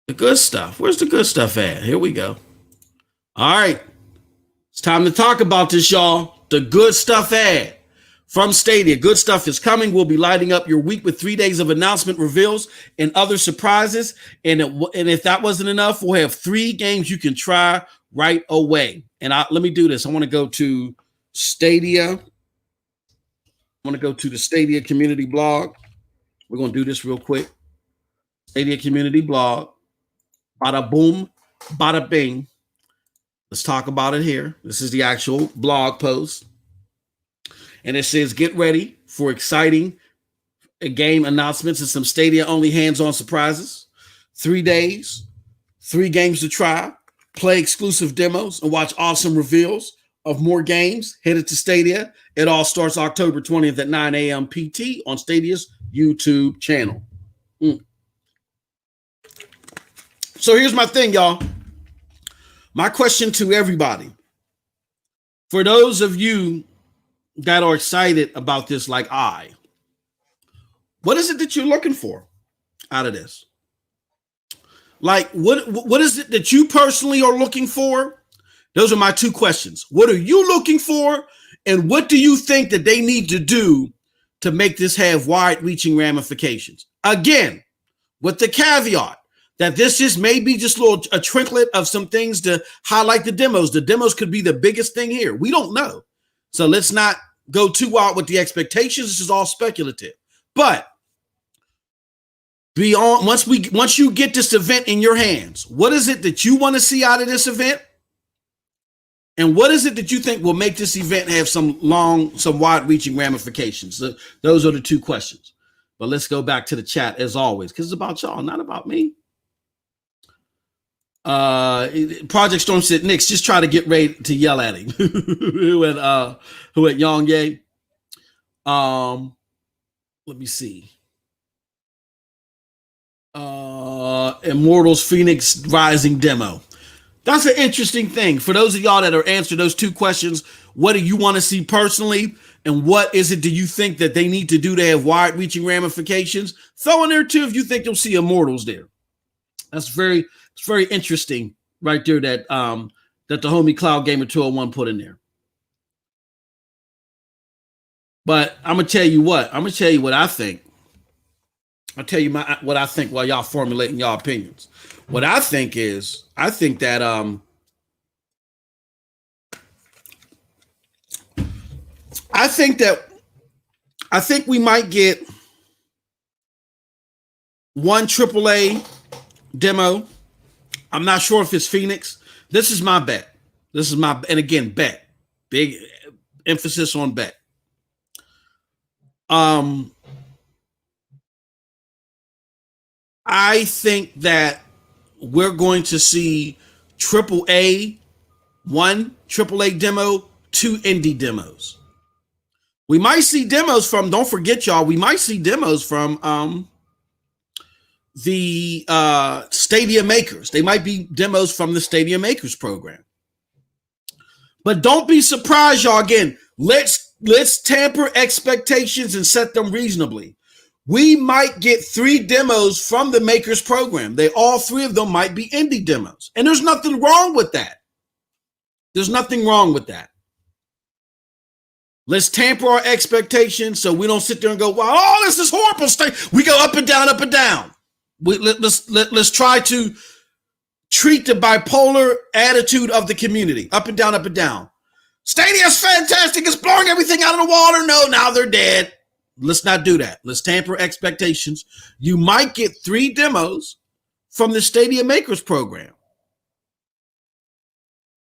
A: The good stuff. Where's the good stuff at? Here we go. All right. It's time to talk about this, y'all. The good stuff ad from Stadia. Good stuff is coming. We'll be lighting up your week with 3 days of announcement reveals and other surprises. And if that wasn't enough, we'll have 3 games you can try right away. And let me do this. I want to go to Stadia. I want to go to the Stadia community blog. We're going to do this real quick. Stadia community blog. Bada boom, bada bing. Let's talk about it here. This is the actual blog post. And it says, get ready for exciting game announcements and some Stadia-only hands-on surprises. 3 days, 3 games to try, play exclusive demos, and watch awesome reveals of more games headed to Stadia. It all starts October 20th at 9 a.m. PT on Stadia's YouTube channel. So here's my thing, y'all. My question to everybody. For those of you that are excited about this like what is it that you're looking for out of this? Like, what is it that you personally are looking for? Those are my 2 questions. What are you looking for? And what do you think that they need to do to make this have wide-reaching ramifications? Again, with the caveat that this is maybe just a tricklet of some things to highlight the demos. The demos could be the biggest thing here. We don't know. So let's not go too out with the expectations. This is all speculative. But beyond, once you get this event in your hands, what is it that you want to see out of this event? And what is it that you think will make this event have some wide-reaching ramifications? So those are the 2 questions. But let's go back to the chat as always, because it's about y'all, not about me. Project Storm said, Nick's just try to get ready to yell at him. who at Yang Ye? Let me see. Immortals Phoenix Rising demo. That's an interesting thing. For those of y'all that are answering those two questions, what do you want to see personally? And what is it do you think that they need to do to have wide-reaching ramifications? Throw in there too if you think you'll see Immortals there. It's very interesting right there that that the homie Cloud Gamer 201 put in there. But I'm gonna tell you what I think. I'll tell you what I think while y'all formulating y'all opinions. What I think is, I think we might get one AAA demo. I'm not sure if it's Phoenix. This is my bet. And again, bet. Big emphasis on bet. I think that we're going to see one AAA demo, two indie demos. We might see demos from, don't forget y'all, we might see demos from the Stadia Makers. They might be demos from the Stadia Makers program. But don't be surprised, y'all. Again, let's tamper expectations and set them reasonably. We might get 3 demos from the Makers program. All 3 of them might be indie demos. And there's nothing wrong with that. Let's tamper our expectations so we don't sit there and go, "Wow, oh, this is horrible." We go up and down, up and down. Let's try to treat the bipolar attitude of the community. Up and down, up and down. Stadia's fantastic. It's blowing everything out of the water. No, now they're dead. Let's not do that. Let's tamper expectations. You might get 3 demos from the Stadia Makers program.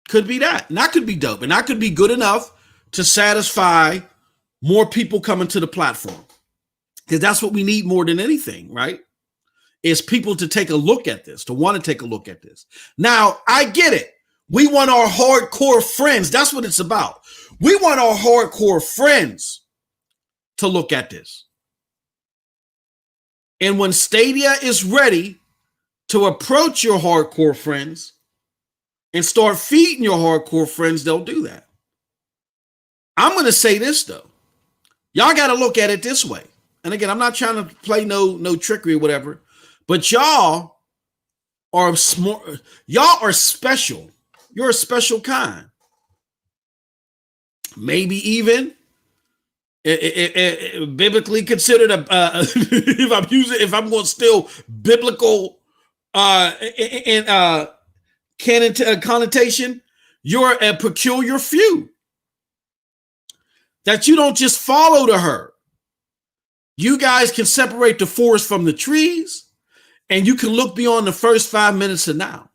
A: Could be that. And that could be dope. And that could be good enough to satisfy more people coming to the platform. Because that's what we need more than anything, right? Is people to take a look at this, to want to take a look at this. Now, I get it. We want our hardcore friends. That's what it's about. We want our hardcore friends to look at this. And when Stadia is ready to approach your hardcore friends and start feeding your hardcore friends, they'll do that. I'm going to say this, though. Y'all got to look at it this way. And again, I'm not trying to play no trickery or whatever, but y'all are smart. Y'all are special. You're a special kind. Maybe even biblically considered if I'm going to steal biblical connotation, you're a peculiar few. That you don't just follow to her. You guys can separate the forest from the trees, and you can look beyond the first 5 minutes of now.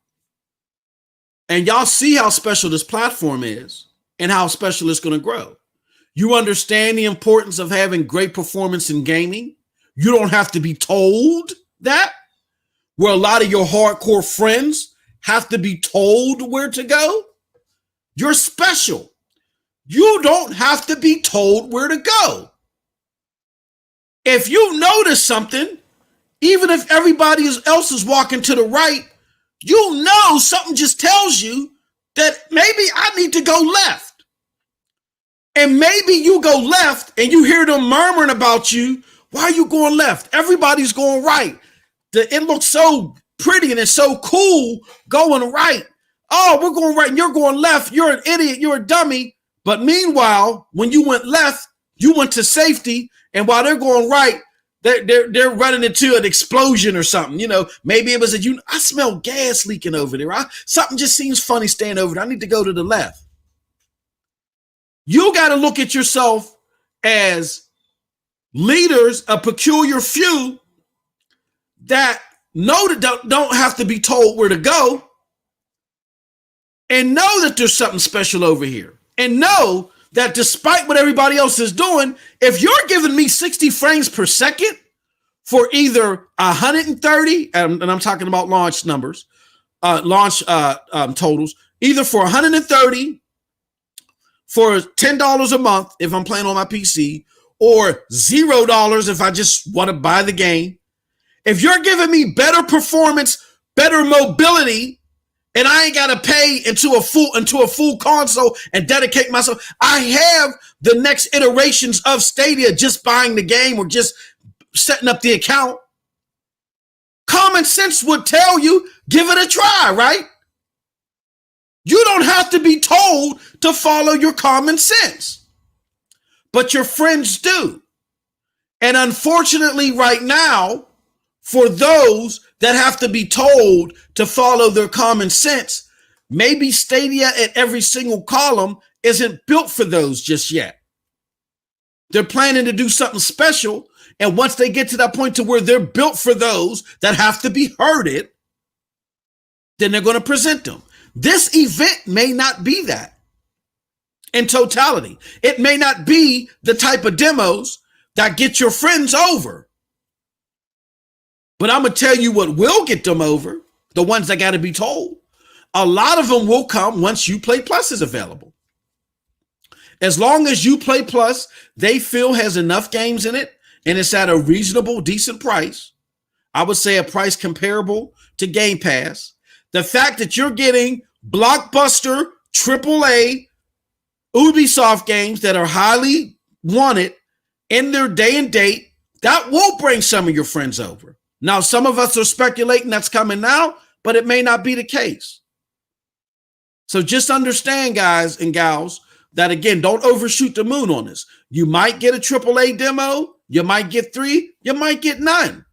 A: And y'all see how special this platform is and how special it's going to grow. You understand the importance of having great performance in gaming. You don't have to be told that, where a lot of your hardcore friends have to be told where to go. You're special. You don't have to be told where to go. If you notice something, even if everybody else is walking to the right, you know something just tells you that maybe I need to go left. And maybe you go left and you hear them murmuring about you. Why are you going left? Everybody's going right. It looks so pretty and it's so cool going right. Oh, we're going right and you're going left. You're an idiot. You're a dummy. But meanwhile, when you went left, you went to safety. And while they're going right, they're running into an explosion or something. You know, maybe it was I smell gas leaking over there. Something just seems funny staying over there. I need to go to the left. You got to look at yourself as leaders, a peculiar few that know that don't have to be told where to go, and know that there's something special over here. And know that despite what everybody else is doing, if you're giving me 60 frames per second for either 130, and I'm talking about launch numbers, totals, either for 130 for $10 a month if I'm playing on my PC, or $0 if I just want to buy the game. If you're giving me better performance, better mobility, and I ain't got to pay into a full console and dedicate myself, I have the next iterations of Stadia just buying the game or just setting up the account. Common sense would tell you, give it a try, right? You don't have to be told to follow your common sense, but your friends do. And unfortunately, right now, for those that have to be told to follow their common sense, maybe Stadia at every single column isn't built for those just yet. They're planning to do something special. And once they get to that point to where they're built for those that have to be herded, then they're going to present them. This event may not be that in totality. It may not be the type of demos that get your friends over. But I'm going to tell you what will get them over, the ones that got to be told. A lot of them will come once Uplay Plus is available. As long as Uplay Plus, they feel has enough games in it and it's at a reasonable, decent price, I would say a price comparable to Game Pass. The fact that you're getting blockbuster, AAA, Ubisoft games that are highly wanted in their day and date, that will bring some of your friends over. Now, some of us are speculating that's coming now, but it may not be the case. So just understand, guys and gals, that again, don't overshoot the moon on this. You might get a AAA demo, you might get 3, you might get none.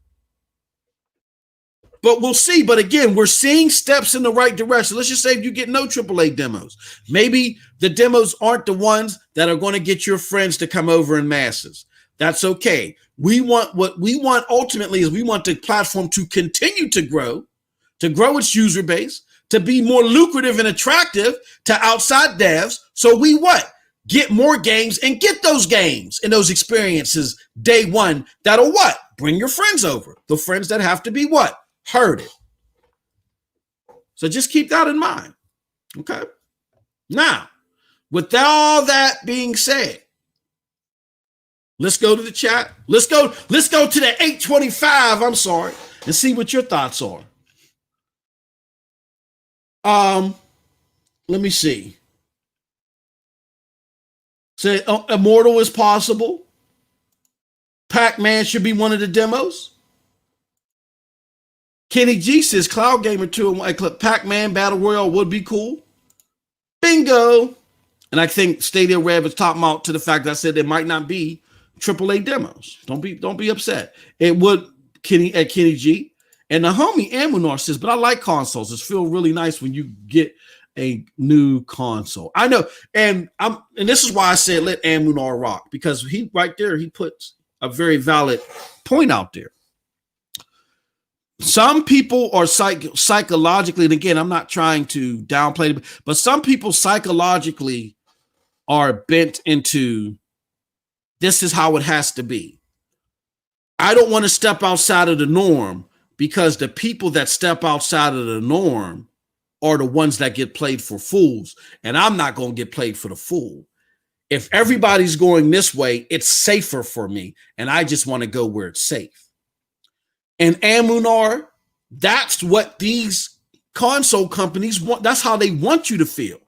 A: But we'll see. But again, we're seeing steps in the right direction. Let's just say if you get no AAA demos, maybe the demos aren't the ones that are going to get your friends to come over in masses. That's okay. What we want ultimately is we want the platform to continue to grow its user base, to be more lucrative and attractive to outside devs. So we what? Get more games and get those games and those experiences day one. That'll what? Bring your friends over. The friends that have to be what? Heard it. So just keep that in mind. Okay. Now, with all that being said, let's go to the chat. Let's go to the 825, and see what your thoughts are. Let me see. Say Immortal is possible. Pac-Man should be one of the demos. Kenny G says Cloud Gamer 2 and Pac-Man Battle Royale would be cool. Bingo. And I think Stadia Rev is talking out to the fact that I said there might not be AAA demos. Don't be upset. It would Kenny G. And the homie Amunar says, but I like consoles. It feels really nice when you get a new console. I know, and this is why I said let Amunar rock, because he puts a very valid point out there. Some people are psychologically, and again, I'm not trying to downplay it, but some people psychologically are bent into this is how it has to be. I don't want to step outside of the norm because the people that step outside of the norm are the ones that get played for fools, and I'm not going to get played for the fool. If everybody's going this way, it's safer for me, and I just want to go where it's safe. And Amunar, that's what these console companies want. That's how they want you to feel.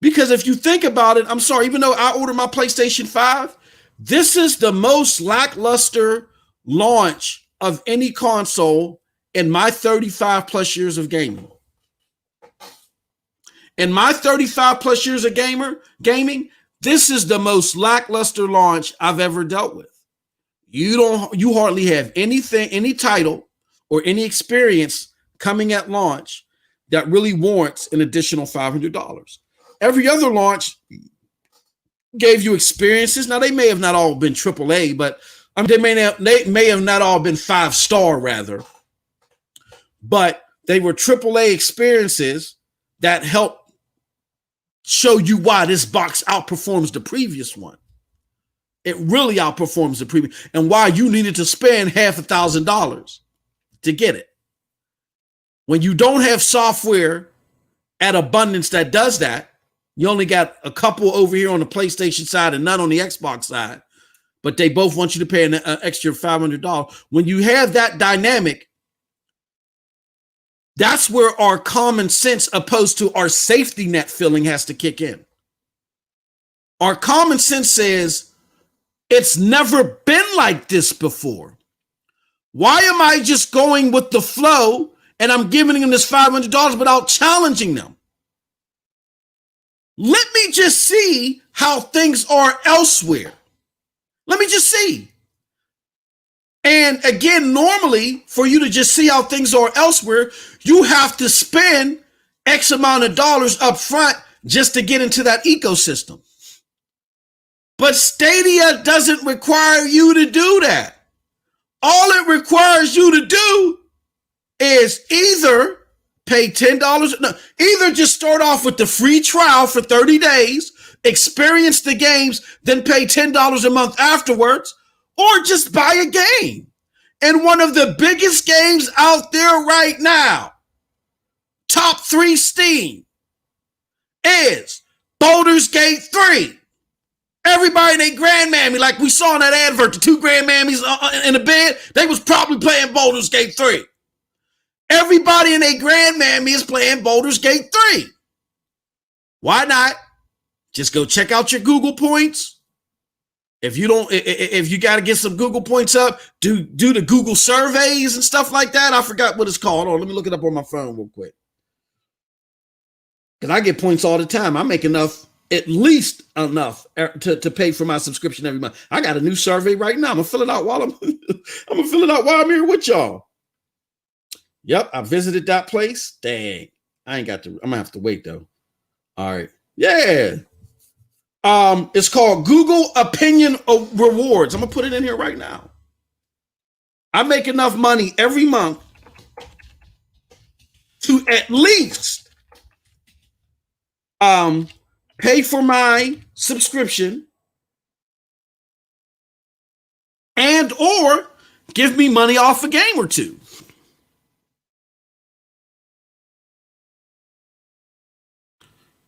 A: Because if you think about it, I'm sorry, even though I ordered my PlayStation 5, this is the most lackluster launch of any console in my 35 plus years of gaming. In my 35 plus years of gaming, this is the most lackluster launch I've ever dealt with. You hardly have anything, any title or any experience coming at launch that really warrants an additional $500. Every other launch gave you experiences. Now they may have not all been AAA, but they may have not all been 5-star rather, but they were AAA experiences that helped show you why this box outperforms the previous one. It really outperforms the previous, and why you needed to spend $1,500 to get it. When you don't have software at abundance that does that, you only got a couple over here on the PlayStation side and none on the Xbox side, but they both want you to pay an extra $500. When you have that dynamic, that's where our common sense opposed to our safety net feeling has to kick in. Our common sense says, it's never been like this before. Why am I just going with the flow and I'm giving them this $500 without challenging them? Let me just see how things are elsewhere. Let me just see. And again, normally for you to just see how things are elsewhere, you have to spend X amount of dollars up front just to get into that ecosystem. But Stadia doesn't require you to do that. All it requires you to do is either pay $10, either just start off with the free trial for 30 days, experience the games, then pay $10 a month afterwards, or just buy a game. And one of the biggest games out there right now, top 3 Steam, is Baldur's Gate 3. Everybody and they grandmammy, like we saw in that advert, the 2 grandmammies in the bed, they was probably playing Baldur's Gate 3. Everybody and they grandmammy is playing Baldur's Gate 3. Why not? Just go check out your Google points. If you got to get some Google points up, do the Google surveys and stuff like that. I forgot what it's called. Hold on, let me look it up on my phone real quick. Because I get points all the time. I make at least enough to pay for my subscription every month. I got a new survey right now. I'm gonna fill it out while I'm here with y'all. Yep, I visited that place. Dang, I'm gonna have to wait though. All right, yeah. It's called Google Opinion Rewards. I'm gonna put it in here right now. I make enough money every month to at least pay for my subscription and or give me money off a game or two.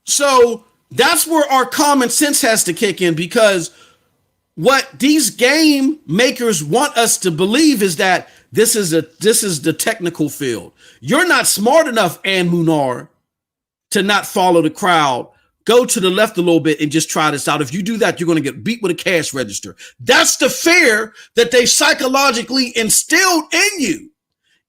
A: So that's where our common sense has to kick in, because what these game makers want us to believe is that this is the technical field. You're not smart enough, Ann Munar, to not follow the crowd. Go to the left a little bit and just try this out. If you do that, you're going to get beat with a cash register. That's the fear that they psychologically instilled in you.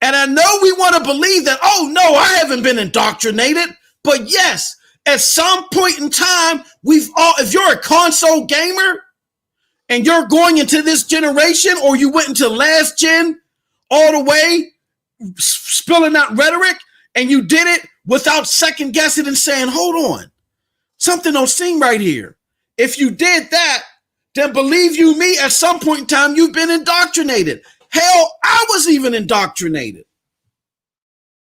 A: And I know we want to believe that, oh no, I haven't been indoctrinated. But yes, at some point in time, if you're a console gamer and you're going into this generation, or you went into last gen all the way, spilling that rhetoric, and you did it without second guessing and saying, hold on, something don't seem right here. If you did that, then believe you me, at some point in time, you've been indoctrinated. Hell, I was even indoctrinated.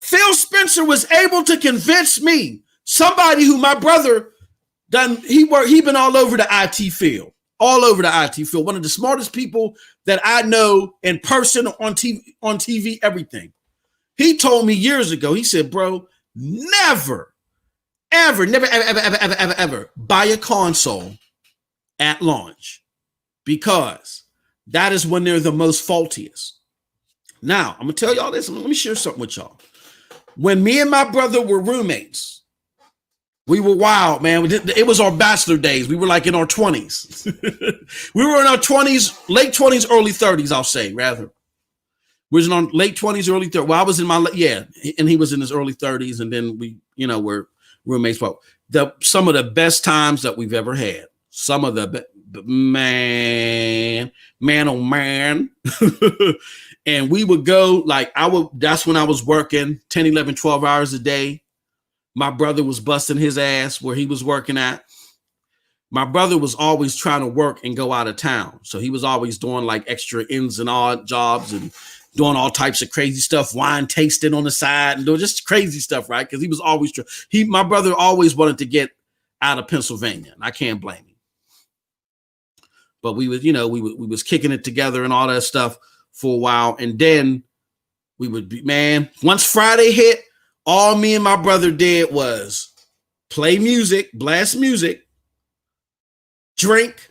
A: Phil Spencer was able to convince me, somebody who my brother he been all over the IT field, one of the smartest people that I know in person, on TV, everything. He told me years ago, he said, bro, never buy a console at launch, because that is when they're the most faultiest. Now, I'm gonna tell y'all this. Let me share something with y'all. When me and my brother were roommates, we were wild, man. It was our bachelor days. We were like in our 20s. We were in our 20s, late 20s, early 30s, I'll say, rather. We was in our late 20s, early 30s. Well, I was in my, and he was in his early 30s, and then we, were roommates. But some of the best times that we've ever had. Some of the, man, oh man. And we would go, that's when I was working 10, 11, 12 hours a day. My brother was busting his ass where he was working at. My brother was always trying to work and go out of town. So he was always doing like extra ins and odd jobs and doing all types of crazy stuff, wine tasting on the side and doing just crazy stuff, right? Because he was always, my brother always wanted to get out of Pennsylvania. And I can't blame him. But we was kicking it together and all that stuff for a while. And then we would be, man, once Friday hit, all me and my brother did was play music, blast music, drink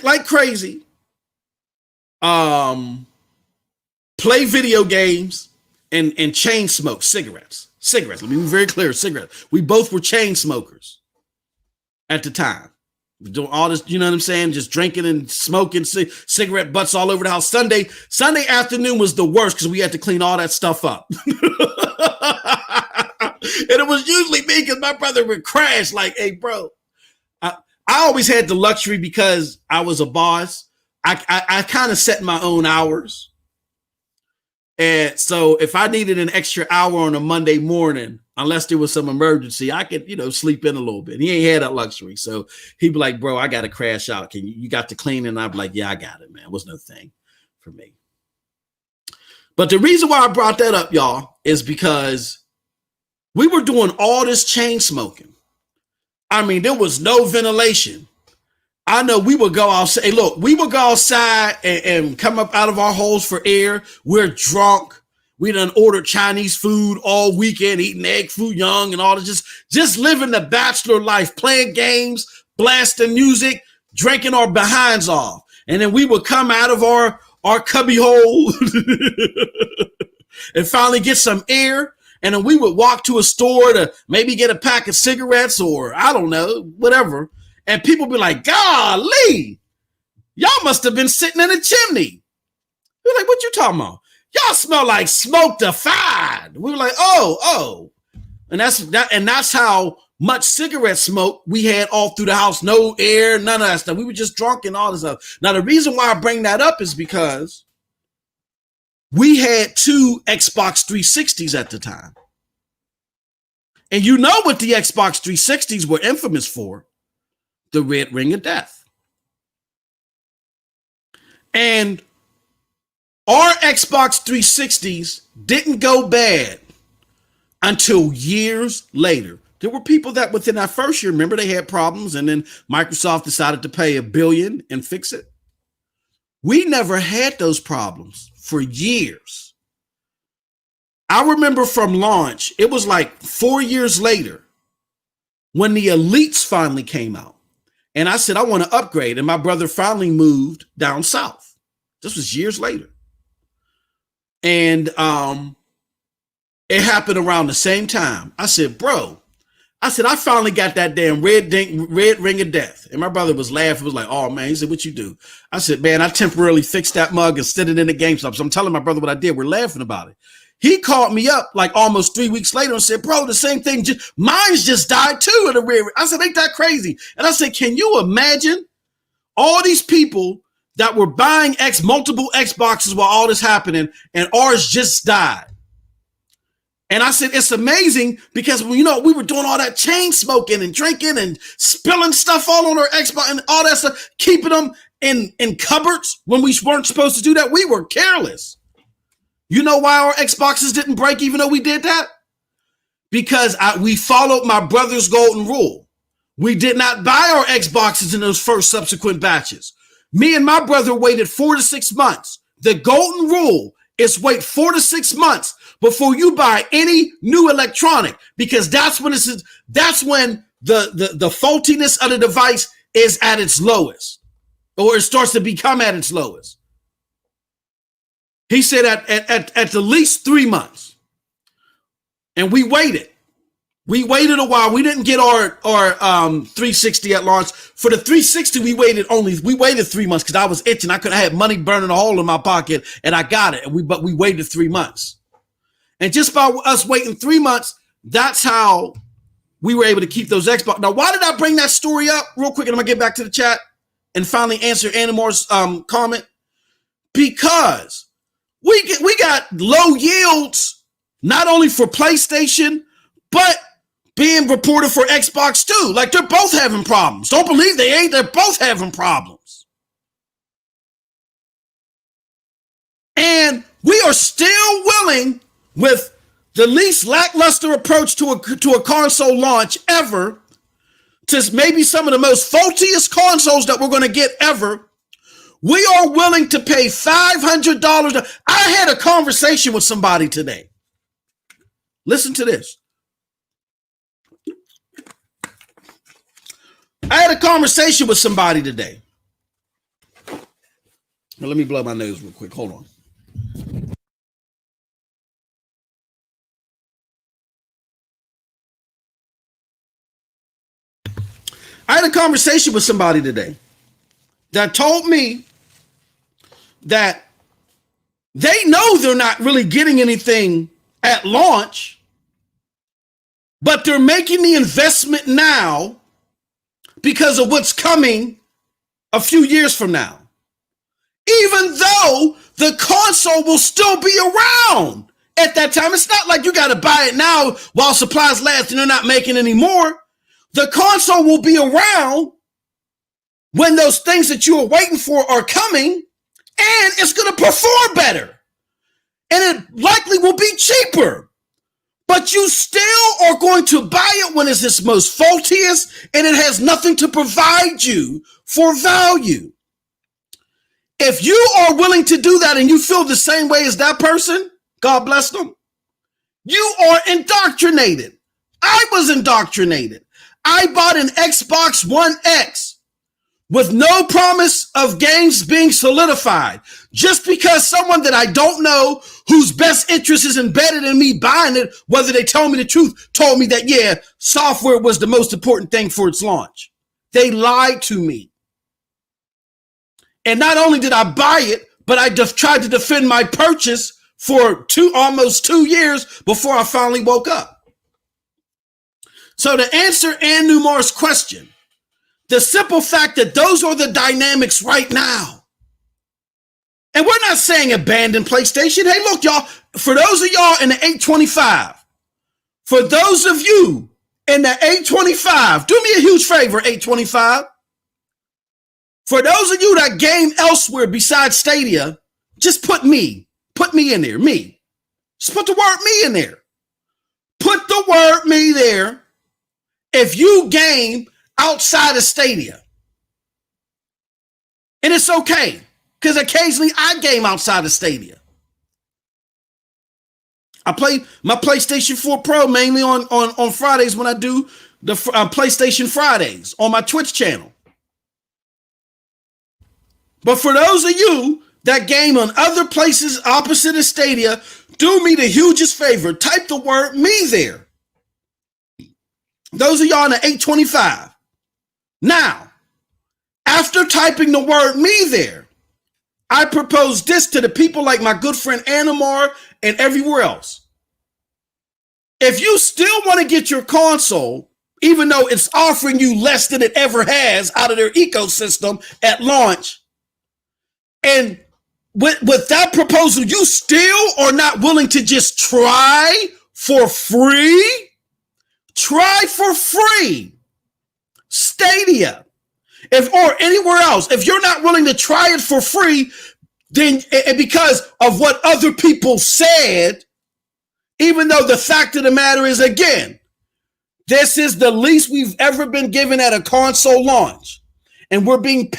A: like crazy, play video games, and chain smoke cigarettes. Let me be very clear, cigarettes. We both were chain smokers at the time. Doing all this, you know what I'm saying? Just drinking and smoking cigarette butts all over the house. Sunday afternoon was the worst because we had to clean all that stuff up. And it was usually me because my brother would crash like, hey, bro. I always had the luxury because I was a boss. I kind of set my own hours. And so if I needed an extra hour on a Monday morning, unless there was some emergency, I could, sleep in a little bit. He ain't had that luxury. So he'd be like, bro, I got to crash out. You got to clean? And I'd be like, yeah, I got it, man. It was no thing for me. But the reason why I brought that up, y'all, is because we were doing all this chain smoking. I mean, there was no ventilation. I know we would go outside. Hey, look, we would go outside and come up out of our holes for air. We're drunk. We done ordered Chinese food all weekend, eating egg foo young and all this, just living the bachelor life, playing games, blasting music, drinking our behinds off. And then we would come out of our cubby hole and finally get some air. And then we would walk to a store to maybe get a pack of cigarettes or I don't know, whatever. And people be like, golly, y'all must have been sitting in a chimney. We're like, what you talking about? Y'all smell like smoke-defied. We were like, oh. And that's how much cigarette smoke we had all through the house. No air, none of that stuff. We were just drunk and all this stuff. Now, the reason why I bring that up is because we had 2 Xbox 360s at the time. And you know what the Xbox 360s were infamous for? The red ring of death. And our Xbox 360s didn't go bad until years later. There were people that within that first year, remember, they had problems, and then Microsoft decided to pay $1 billion and fix it. We never had those problems for years. I remember from launch, it was like 4 years later when the Elites finally came out. And I said, I want to upgrade. And my brother finally moved down south. This was years later. And it happened around the same time. I said, bro, I finally got that damn red ring of death. And my brother was laughing. Was like, oh, man. He said, what you do? I said, man, I temporarily fixed that mug and set it in the GameStop. So I'm telling my brother what I did. We're laughing about it. He called me up like almost 3 weeks later and said, bro, the same thing. Mine's just died too in the rear. I said, ain't that crazy? And I said, can you imagine all these people that were buying multiple Xboxes while all this happening and ours just died? And I said, it's amazing because, we were doing all that chain smoking and drinking and spilling stuff all on our Xbox and all that stuff, keeping them in cupboards when we weren't supposed to do that. We were careless. You know why our Xboxes didn't break even though we did that? Because we followed my brother's golden rule. We did not buy our Xboxes in those first subsequent batches. Me and my brother waited 4 to 6 months. The golden rule is wait 4 to 6 months before you buy any new electronic, because that's when the faultiness of the device is at its lowest, or it starts to become at its lowest. He said at the least 3 months. And we waited. We waited a while. We didn't get our 360 at launch. For the 360, we waited 3 months because I was itching. I had money burning a hole in my pocket, and I got it. But we waited 3 months. And just by us waiting 3 months, that's how we were able to keep those Xbox. Now, why did I bring that story up real quick? And I'm going to get back to the chat and finally answer Animor's comment. Because we got low yields, not only for PlayStation, but being reported for Xbox too. Like, they're both having problems. Don't believe they ain't. They're both having problems. And we are still willing, with the least lackluster approach to a console launch ever, to maybe some of the most faultiest consoles that we're going to get ever. We are willing to pay $500. I had a conversation with somebody today. Listen to this. I had a conversation with somebody today. Now, let me blow my nose real quick. Hold on. I had a conversation with somebody today that told me that they know they're not really getting anything at launch, but they're making the investment now because of what's coming a few years from now. Even though the console will still be around at that time. It's not like you got to buy it now while supplies last and they're not making any more. The console will be around when those things that you are waiting for are coming, and it's going to perform better. And it likely will be cheaper. But you still are going to buy it when it's its most faultiest and it has nothing to provide you for value. If you are willing to do that and you feel the same way as that person, God bless them, you are indoctrinated. I was indoctrinated. I bought an Xbox One X with no promise of games being solidified, just because someone that I don't know, whose best interest is embedded in me buying it, whether they tell me the truth, told me that, yeah, software was the most important thing for its launch. They lied to me. And not only did I buy it, but I tried to defend my purchase for almost 2 years before I finally woke up. So to answer Ann Newmar's question, the simple fact that those are the dynamics right now. And we're not saying abandon PlayStation. Hey, look, y'all, for those of y'all in the 825, for those of you in the 825, do me a huge favor, 825. For those of you that game elsewhere besides Stadia, just put me in there, me. Just put the word me in there. Put the word me there if you game outside of Stadia. And it's okay, because occasionally I game outside of Stadia. I play my PlayStation 4 Pro mainly on Fridays when I do the PlayStation Fridays on my Twitch channel. But for those of you that game on other places opposite of Stadia, do me the hugest favor. Type the word me there. Those of y'all in the 825. Now, after typing the word me there, I propose this to the people like my good friend Anamar and everywhere else. If you still want to get your console, even though it's offering you less than it ever has out of their ecosystem at launch, and with that proposal, you still are not willing to just try for free? Try for free. Stadia. Or anywhere else. If you're not willing to try it for free, then because of what other people said, even though the fact of the matter is, again, this is the least we've ever been given at a console launch. And we're being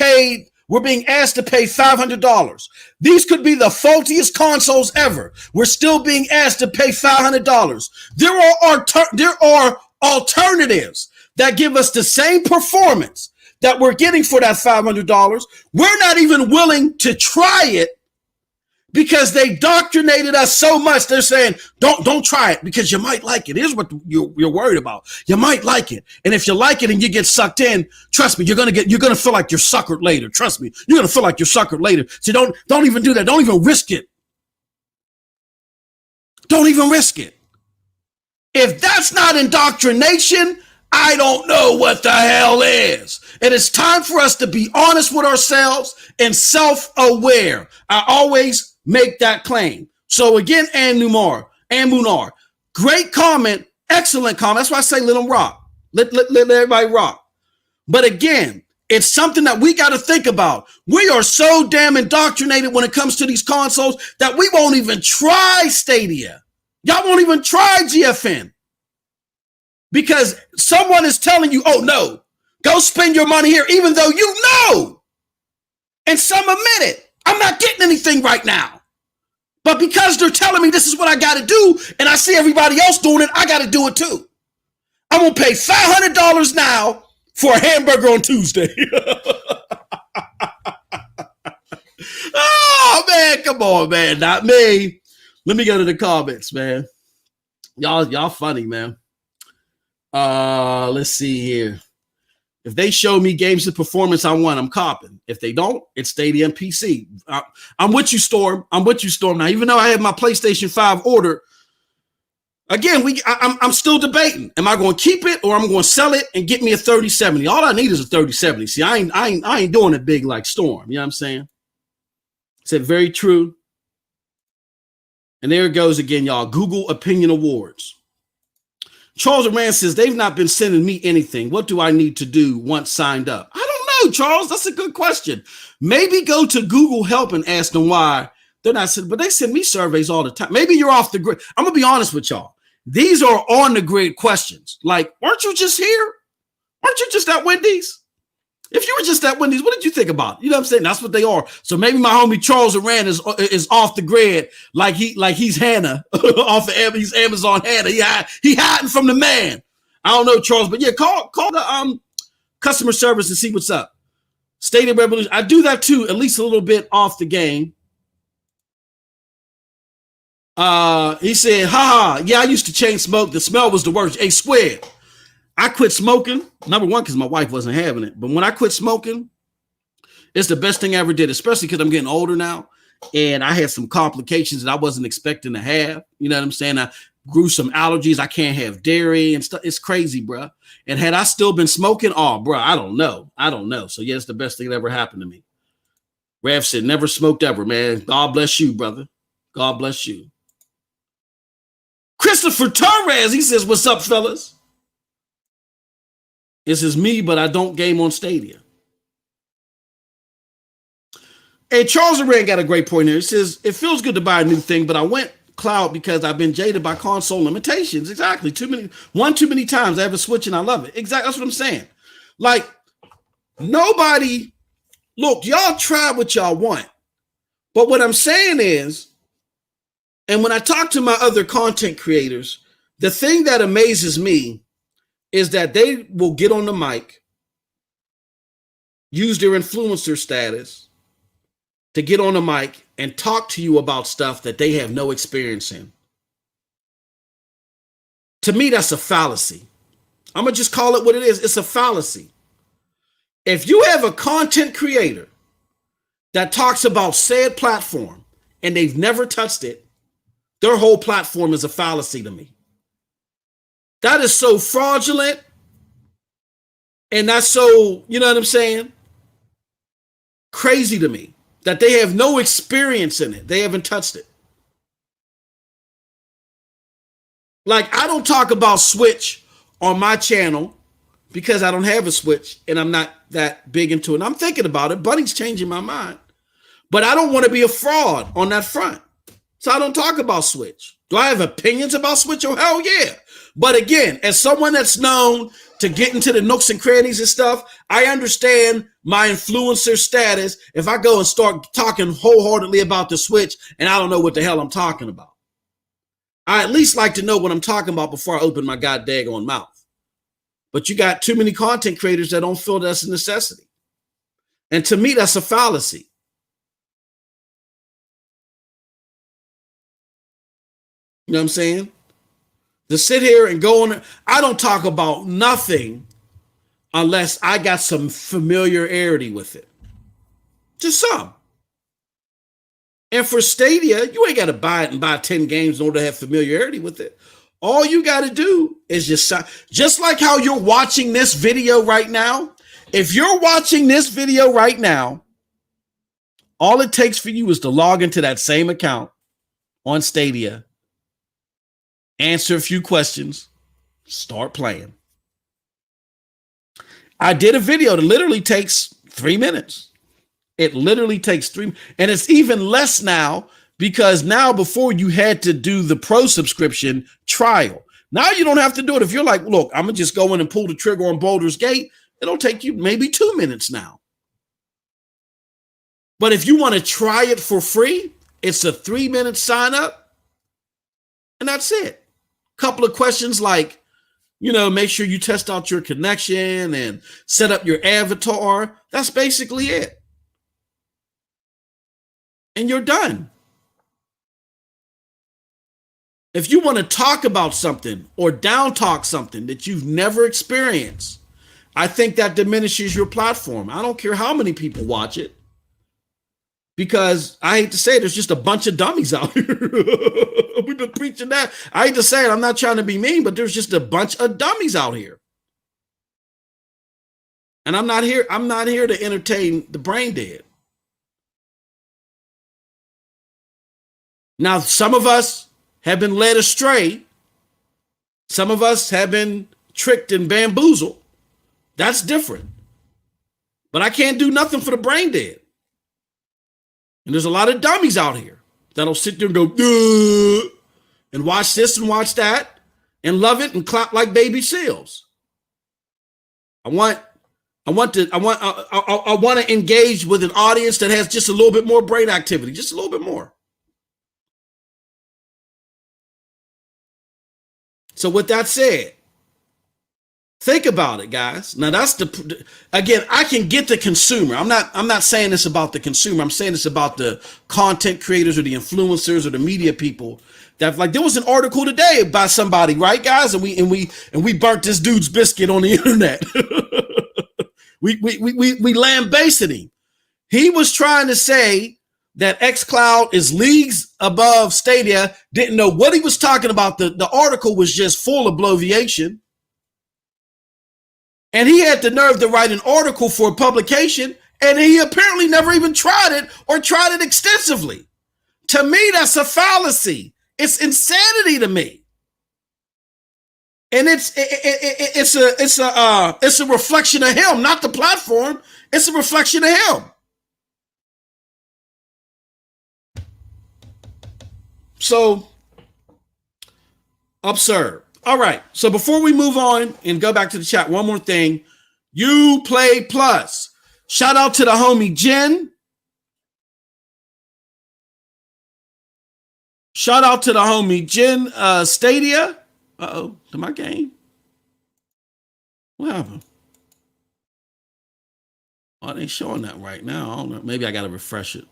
A: asked to pay $500. These could be the faultiest consoles ever. We're still being asked to pay $500. There are alternatives that give us the same performance that we're getting for that $500. We're not even willing to try it because they indoctrinated us so much. They're saying, don't try it because you might like it. Here's what you're worried about. You might like it. And if you like it and you get sucked in, trust me, you're going to feel like you're suckered later. Trust me, you're going to feel like you're suckered later. So don't even do that. Don't even risk it. Don't even risk it. If that's not indoctrination, I don't know what the hell is. And it's time for us to be honest with ourselves and self-aware. I always make that claim. So again, Ann Munar, great comment, excellent comment. That's why I say let them rock. Let everybody rock. But again, it's something that we got to think about. We are so damn indoctrinated when it comes to these consoles that we won't even try Stadia. Y'all won't even try GFN. Because someone is telling you, oh no, go spend your money here, even though you know. And some admit it. I'm not getting anything right now. But because they're telling me this is what I got to do, and I see everybody else doing it, I got to do it too. I'm going to pay $500 now for a hamburger on Tuesday. Oh, man, come on, man. Not me. Let me go to the comments, man. Y'all funny, man. Let's see here. If they show me games of performance I want, I'm copping. If they don't, it's Stadium PC. I'm with you, Storm. I'm with you, Storm. Now, even though I have my PlayStation 5 ordered, again, I'm still debating. Am I going to keep it or I'm going to sell it and get me a 3070? All I need is a 3070. See, I ain't doing it big like Storm. You know what I'm saying? Said very true. And there it goes again, y'all. Google Opinion Awards. Charles Rand says they've not been sending me anything. What do I need to do once signed up? I don't know, Charles. That's a good question. Maybe go to Google Help and ask them why they're not sending, but they send me surveys all the time. Maybe you're off the grid. I'm going to be honest with y'all. These are on the grid questions. Like, weren't you just here? Weren't you just at Wendy's? If you were just at Wendy's, what did you think about it? You know what I'm saying? That's what they are. So maybe my homie Charles Rand is off the grid, like he's Hannah off of he's Amazon Hannah. He hiding from the man. I don't know, Charles, but yeah, call the customer service and see what's up. Stadium Revolution. I do that too, at least a little bit off the game. He said, haha, yeah, I used to chain smoke. The smell was the worst. Hey, swear. I quit smoking, number one, because my wife wasn't having it. But when I quit smoking, it's the best thing I ever did, especially because I'm getting older now. And I had some complications that I wasn't expecting to have. You know what I'm saying? I grew some allergies. I can't have dairy and stuff. It's crazy, bro. And had I still been smoking, oh, bro, I don't know. So, yeah, it's the best thing that ever happened to me. Rav said, never smoked ever, man. God bless you, brother. God bless you. Christopher Torres, he says, what's up, fellas? This is me, but I don't game on Stadia. Hey, Charles Rand got a great point here. He says, it feels good to buy a new thing, but I went cloud because I've been jaded by console limitations. Exactly. Too many times. I have a Switch and I love it. Exactly. That's what I'm saying. Like, nobody, look, y'all try what y'all want. But what I'm saying is, and when I talk to my other content creators, the thing that amazes me is that they will get on the mic, use their influencer status to get on the mic and talk to you about stuff that they have no experience in. To me, that's a fallacy. I'm going to just call it what it is. It's a fallacy. If you have a content creator that talks about said platform and they've never touched it, their whole platform is a fallacy to me. That is so fraudulent. And that's so, you know what I'm saying? Crazy to me that they have no experience in it. They haven't touched it. Like, I don't talk about Switch on my channel because I don't have a Switch and I'm not that big into it. And I'm thinking about it. Buddy's changing my mind. But I don't want to be a fraud on that front. So I don't talk about Switch. Do I have opinions about Switch? Oh, hell yeah. But again, as someone that's known to get into the nooks and crannies and stuff, I understand my influencer status if I go and start talking wholeheartedly about the Switch and I don't know what the hell I'm talking about. I at least like to know what I'm talking about before I open my goddamn mouth. But you got too many content creators that don't feel that's a necessity. And to me, that's a fallacy. You know what I'm saying? To sit here and go on, I don't talk about nothing unless I got some familiarity with it. Just some. And for Stadia, you ain't got to buy it and buy 10 games in order to have familiarity with it. All you got to do is just like how you're watching this video right now. If you're watching this video right now, all it takes for you is to log into that same account on Stadia, answer a few questions, start playing. I did a video that literally takes 3 minutes. It literally takes 3, and it's even less now because now before you had to do the pro subscription trial. Now you don't have to do it. If you're like, look, I'm going to just go in and pull the trigger on Baldur's Gate, it'll take you maybe 2 minutes now. But if you want to try it for free, It's a 3-minute sign up, and that's it. Couple of questions like, make sure you test out your connection and set up your avatar. That's basically it. And you're done. If you want to talk about something or down talk something that you've never experienced, I think that diminishes your platform. I don't care how many people watch it, because I hate to say it, there's just a bunch of dummies out here. We've been preaching that. I hate to say it, I'm not trying to be mean, but there's just a bunch of dummies out here. And I'm not here to entertain the brain dead. Now, some of us have been led astray. Some of us have been tricked and bamboozled. That's different. But I can't do nothing for the brain dead. And there's a lot of dummies out here that'll sit there and go, duh, and watch this and watch that and love it and clap like baby seals. I want to engage with an audience that has just a little bit more brain activity, just a little bit more. So with that said, think about it, guys. Now again, I can get the consumer. I'm not saying this about the consumer. I'm saying this about the content creators or the influencers or the media people that, like, there was an article today by somebody, right, guys? And we burnt this dude's biscuit on the internet. we lambasted him. He was trying to say that xCloud is leagues above Stadia, didn't know what he was talking about. The article was just full of bloviation. And he had the nerve to write an article for a publication, and he apparently never even tried it or tried it extensively. To me, that's a fallacy. It's insanity to me. And it's a reflection of him, not the platform. It's a reflection of him. So, absurd. All right. So before we move on and go back to the chat, one more thing. Uplay Plus. Shout out to the homie Jen. Shout out to the homie Jen Stadia. Uh-oh, to my game. What happened? Oh, it ain't showing that right now. I don't know. Maybe I got to refresh it.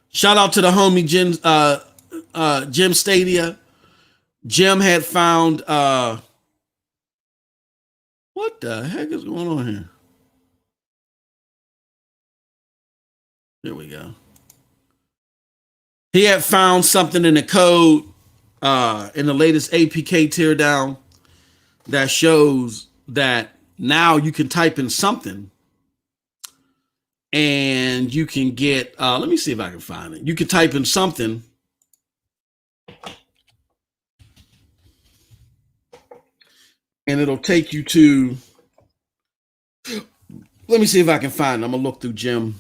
A: Shout out to the homie Jim Stadia. Jim had found what the heck is going on here? There we go. He had found something in the code in the latest APK teardown that shows that now you can type in something and you can get let me see if I can find it. You can type in something and it'll take you to, let me see if I can find it. I'm gonna look through Jim.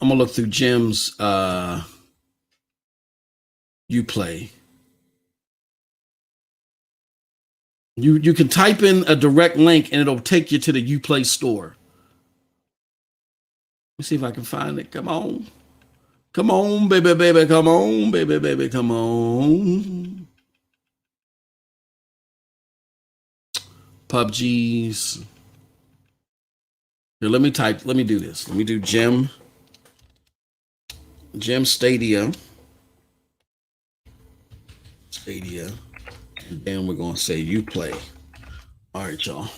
A: I'm gonna look through Jim's Uplay. You can type in a direct link and it'll take you to the Uplay store. Let me see if I can find it. Come on. Come on, baby, baby, come on, baby, baby, come on. PUBG's. Here, let me do this. Let me do Jim Stadia. And then we're going to say Uplay. All right, y'all.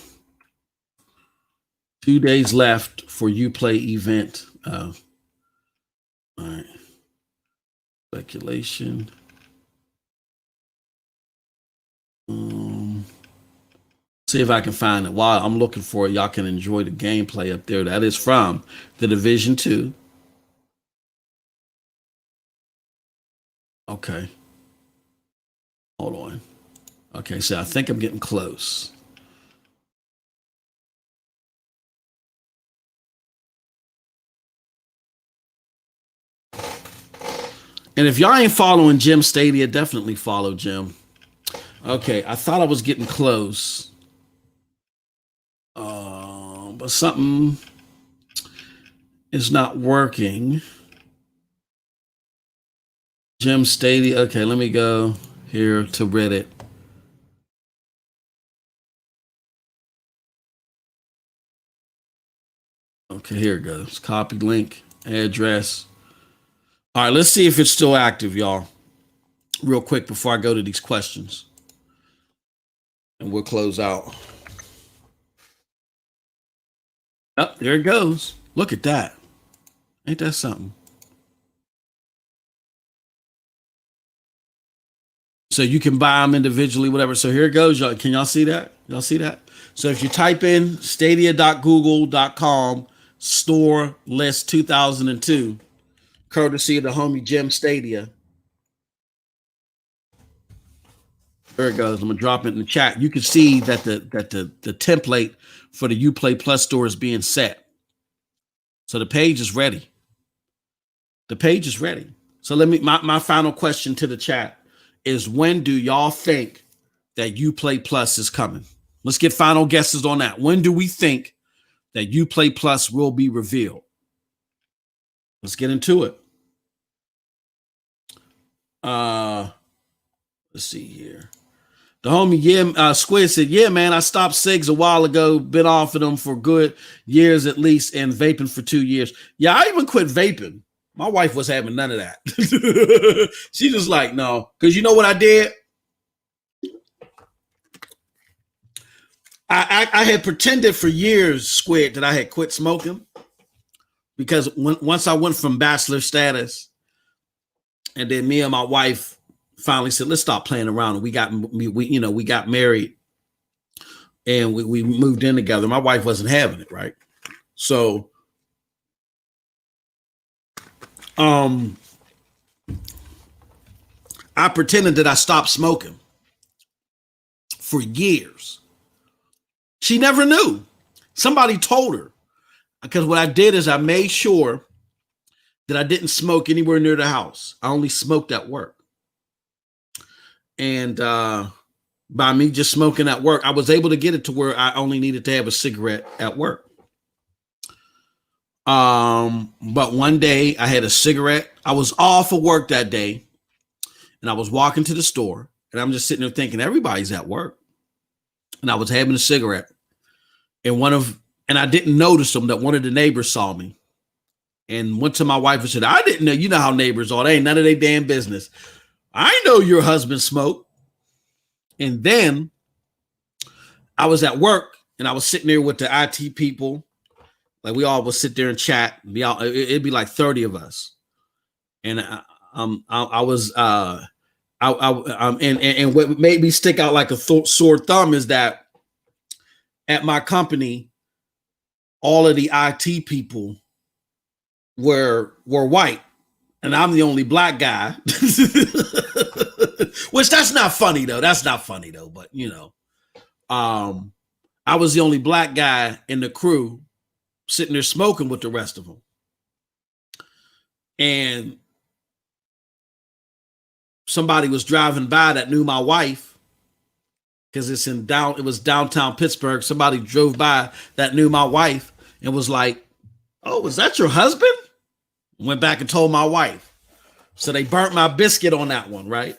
A: 2 days left for Uplay event. All right. Speculation. See if I can find it. While I'm looking for it, y'all can enjoy the gameplay up there. That is from The Division 2. Okay. Hold on. Okay, so I think I'm getting close. And if y'all ain't following Jim Stadia, definitely follow Jim. Okay, I thought I was getting close. But something is not working. Gym Stadia. Okay, let me go here to Reddit. Okay, here it goes. Copy link, address. All right, let's see if it's still active, y'all. Real quick before I go to these questions. And we'll close out. Oh, there it goes. Look at that. Ain't that something? So you can buy them individually, whatever. So here it goes, y'all. Can y'all see that? Y'all see that? So if you type in stadia.google.com store list 2002, courtesy of the homie Jim Stadia. There it goes. I'm gonna drop it in the chat. You can see that the template for the Uplay Plus store is being set. So the page is ready. The page is ready. So let me my final question to the chat is, when do y'all think that Uplay Plus is coming? Let's get final guesses on that. When do we think that Uplay Plus will be revealed? Let's get into it. Let's see here. The homie Squid said, yeah, man, I stopped cigs a while ago. Been off of them for good years at least, and vaping for 2 years. Yeah, I even quit vaping. My wife was having none of that. She just like, no. Because you know what I did? I had pretended for years, Squid, that I had quit smoking. Because once I went from bachelor status, and then me and my wife finally said, let's stop playing around. And we got married, and we moved in together. My wife wasn't having it, right? So I pretended that I stopped smoking for years. She never knew. Somebody told her. Because what I did is I made sure that I didn't smoke anywhere near the house. I only smoked at work. And by me just smoking at work, I was able to get it to where I only needed to have a cigarette at work. But one day I had a cigarette. I was off of work that day, and I was walking to the store, and I'm just sitting there thinking, everybody's at work. And I was having a cigarette, and I didn't notice them, that one of the neighbors saw me and went to my wife and said, I didn't know. You know how neighbors are. They ain't none of their damn business. I know your husband smoked. And then I was at work, and I was sitting there with the IT people. Like, we all would sit there and chat. It'd be like 30 of us. And and what made me stick out like a sore thumb is that at my company, all of the IT people were white, and I'm the only black guy. Which that's not funny though. But I was the only black guy in the crew sitting there smoking with the rest of them. And somebody was driving by that knew my wife, because it was downtown Pittsburgh. Somebody drove by that knew my wife and was like, oh, is that your husband? Went back and told my wife. So they burnt my biscuit on that one, right?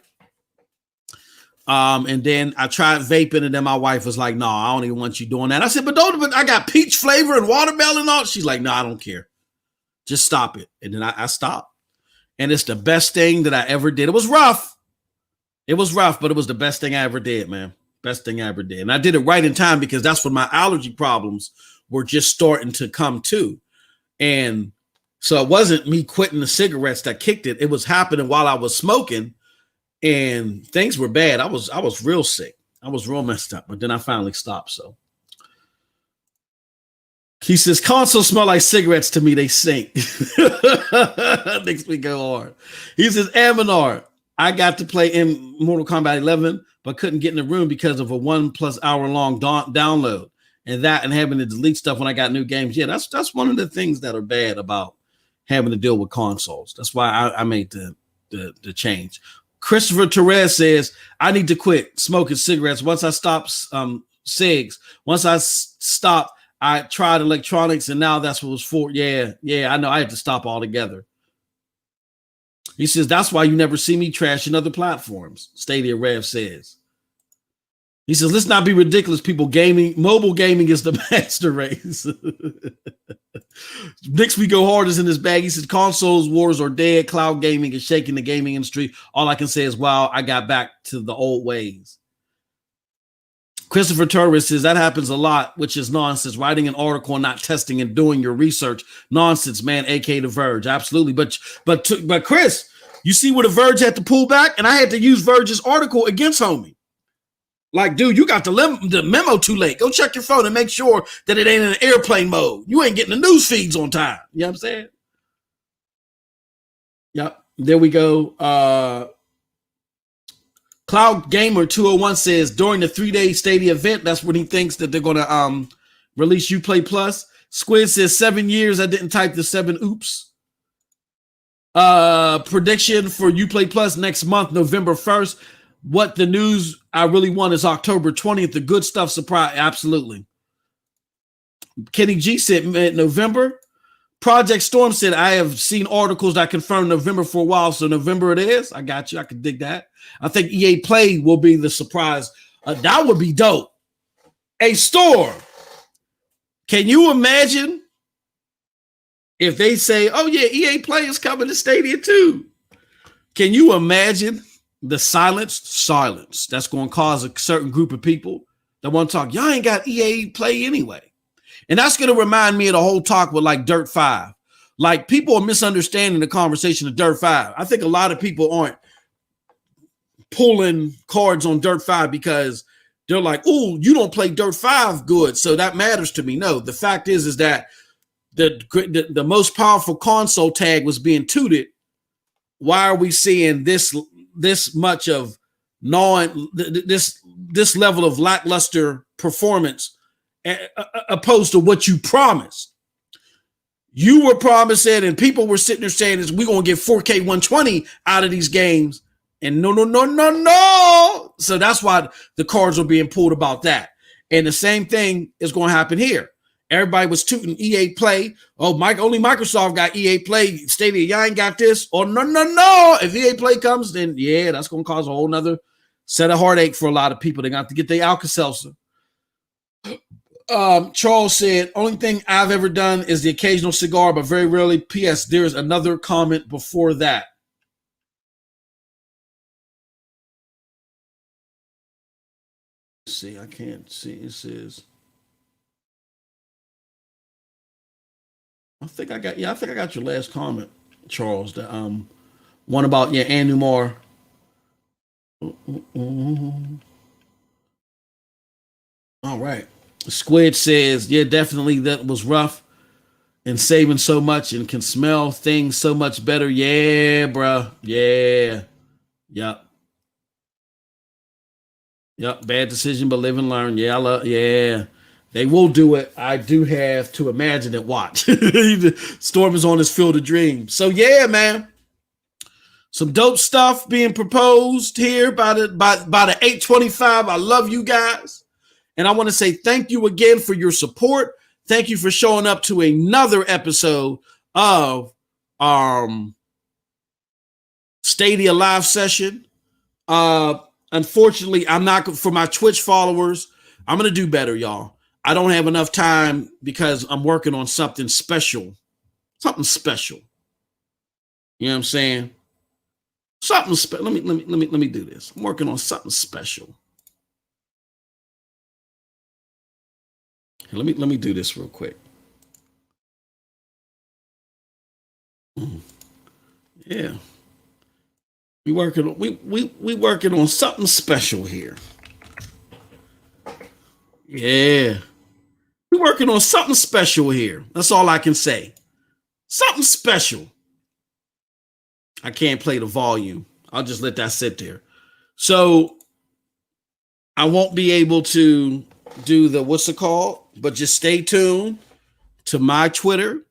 A: And then I tried vaping, and then my wife was like, no, I don't even want you doing that. I said, but I got peach flavor and watermelon and all. She's like, no, I don't care. Just stop it. And then I stopped. And it's the best thing that I ever did. It was rough, but it was the best thing I ever did, man. Best thing I ever did. And I did it right in time, because that's when my allergy problems were just starting to come too. And so it wasn't me quitting the cigarettes that kicked it. It was happening while I was smoking, and things were bad. I was real sick. I was real messed up, but then I finally stopped. So he says, consoles smell like cigarettes to me. They stink. Makes me go hard. He says, Aminar, I got to play in Mortal Kombat 11, but couldn't get in the room because of a 1+ hour long download, and having to delete stuff when I got new games. Yeah, that's one of the things that are bad about having to deal with consoles. That's why I made the change. Christopher Torres says, I need to quit smoking cigarettes. Once I stop cigs, once I stop, I tried electronics, and now that's what it was for. Yeah, I know. I had to stop altogether. He says, that's why you never see me trashing other platforms, Stadia Rev says. He says, let's not be ridiculous, people. Mobile gaming is the master race. Next we go hard is in this bag. He says, consoles wars are dead. Cloud gaming is shaking the gaming industry. All I can say is, wow, I got back to the old ways. Christopher Turris says, that happens a lot, which is nonsense. Writing an article and not testing and doing your research. Nonsense, man, aka The Verge. Absolutely. But Chris, you see where The Verge had to pull back? And I had to use Verge's article against homie. Like, dude, you got the memo too late. Go check your phone and make sure that it ain't in an airplane mode. You ain't getting the news feeds on time. You know what I'm saying? Yep. There we go. Cloud Gamer 201 says during the 3-day Stadia event, that's when he thinks that they're going to release Uplay Plus. Squid says 7 years. I didn't type the 7. Oops. Prediction for Uplay Plus next month, November 1st. What the news I really want is October 20th. The good stuff surprise. Absolutely. Kenny G said November. Project Storm said, I have seen articles that confirm November for a while. So November it is. I got you. I can dig that. I think EA Play will be the surprise. That would be dope. A Storm. Can you imagine if they say, oh yeah, EA Play is coming to Stadia too? Can you imagine the silence that's going to cause a certain group of people that want to talk? Y'all ain't got EA Play anyway. And that's going to remind me of the whole talk with like Dirt 5. Like, people are misunderstanding the conversation of Dirt 5. I think a lot of people aren't pulling cards on Dirt 5 because they're like, oh, you don't play Dirt 5 good, so that matters to me. No, the fact is that the most powerful console tag was being tooted. Why are we seeing this much of this level of lackluster performance opposed to what you promised? You were promising, and people were sitting there saying, we're going to get 4K 120 out of these games. And no. So that's why the cards are being pulled about that. And the same thing is going to happen here. Everybody was tooting EA Play. Oh, only Microsoft got EA Play. Stadia, y'all ain't got this. Oh, no. If EA Play comes, then yeah, that's going to cause a whole nother set of heartache for a lot of people. They got to get their Alka-Seltzer. Charles said, only thing I've ever done is the occasional cigar, but very rarely. P.S. There's another comment before that. Let's see, I can't see. It says, I think I got your last comment, Charles. The one about Anu Moore. All right. Squid says, yeah, definitely that was rough and saving so much and can smell things so much better. Yeah, bro. Yeah. Yep. Bad decision, but live and learn. Yeah. They will do it. I do have to imagine it. Watch. Storm is on his field of dreams. So yeah, man. Some dope stuff being proposed here by the 825. I love you guys. And I want to say thank you again for your support. Thank you for showing up to another episode of Stadia live session. Unfortunately, I'm not, for my Twitch followers, I'm going to do better, y'all. I don't have enough time because I'm working on something special. Something special. You know what I'm saying? Something special. Let me do this. I'm working on something special. Let me do this real quick. Yeah. We working on something special here. Yeah. We're working on something special here. That's all I can say. Something special. I can't play the volume. I'll just let that sit there. So I won't be able to do the, what's it called? But just stay tuned to my Twitter.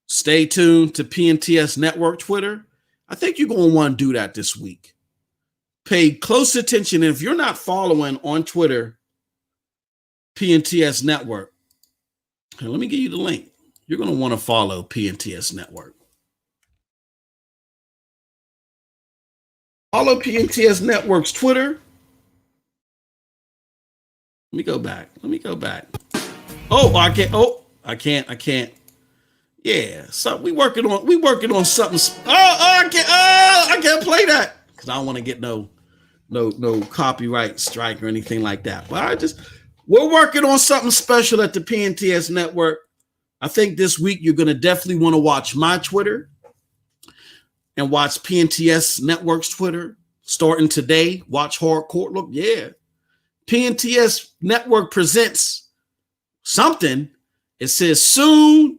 A: Stay tuned to PNTS Network Twitter. I think you're going to want to do that this week. Pay close attention. If you're not following on Twitter, PNTS Network, Here, let me give you the link. You're going to want to follow PNTS Network. Follow PNTS Network's Twitter. Let me go back. Oh, I can't. Oh, I can't. Yeah, so we working on something. I can't play that because I don't want to get no copyright strike or anything like that. But we're working on something special at the PNTS Network. I think this week you're going to definitely want to watch my Twitter and watch PNTS Network's Twitter. Starting today, watch Hardcore. Look, yeah. PNTS Network presents something. It says soon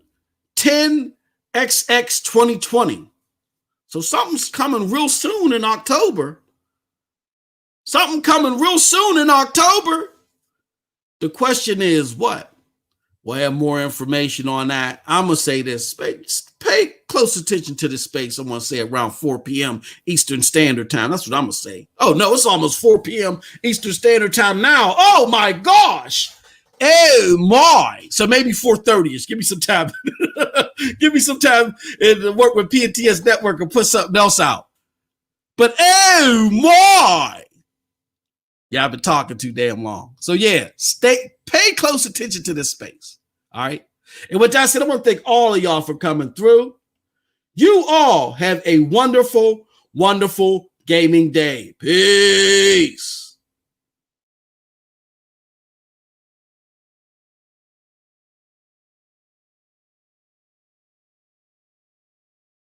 A: 10XX 2020. So something's coming real soon in October. The question is what? We'll have more information on that. I'm going to say this. Pay close attention to this space. I want to say around 4 p.m. Eastern Standard Time. That's what I'm going to say. Oh, no, it's almost 4 p.m. Eastern Standard Time now. Oh, my gosh. Oh, my. So maybe 4:30ish. Give me some time. Give me some time to work with PNTS Network and put something else out. But, oh, my. Yeah, I've been talking too damn long. So yeah, pay close attention to this space. All right. And with that said, I want to thank all of y'all for coming through. You all have a wonderful, wonderful gaming day. Peace.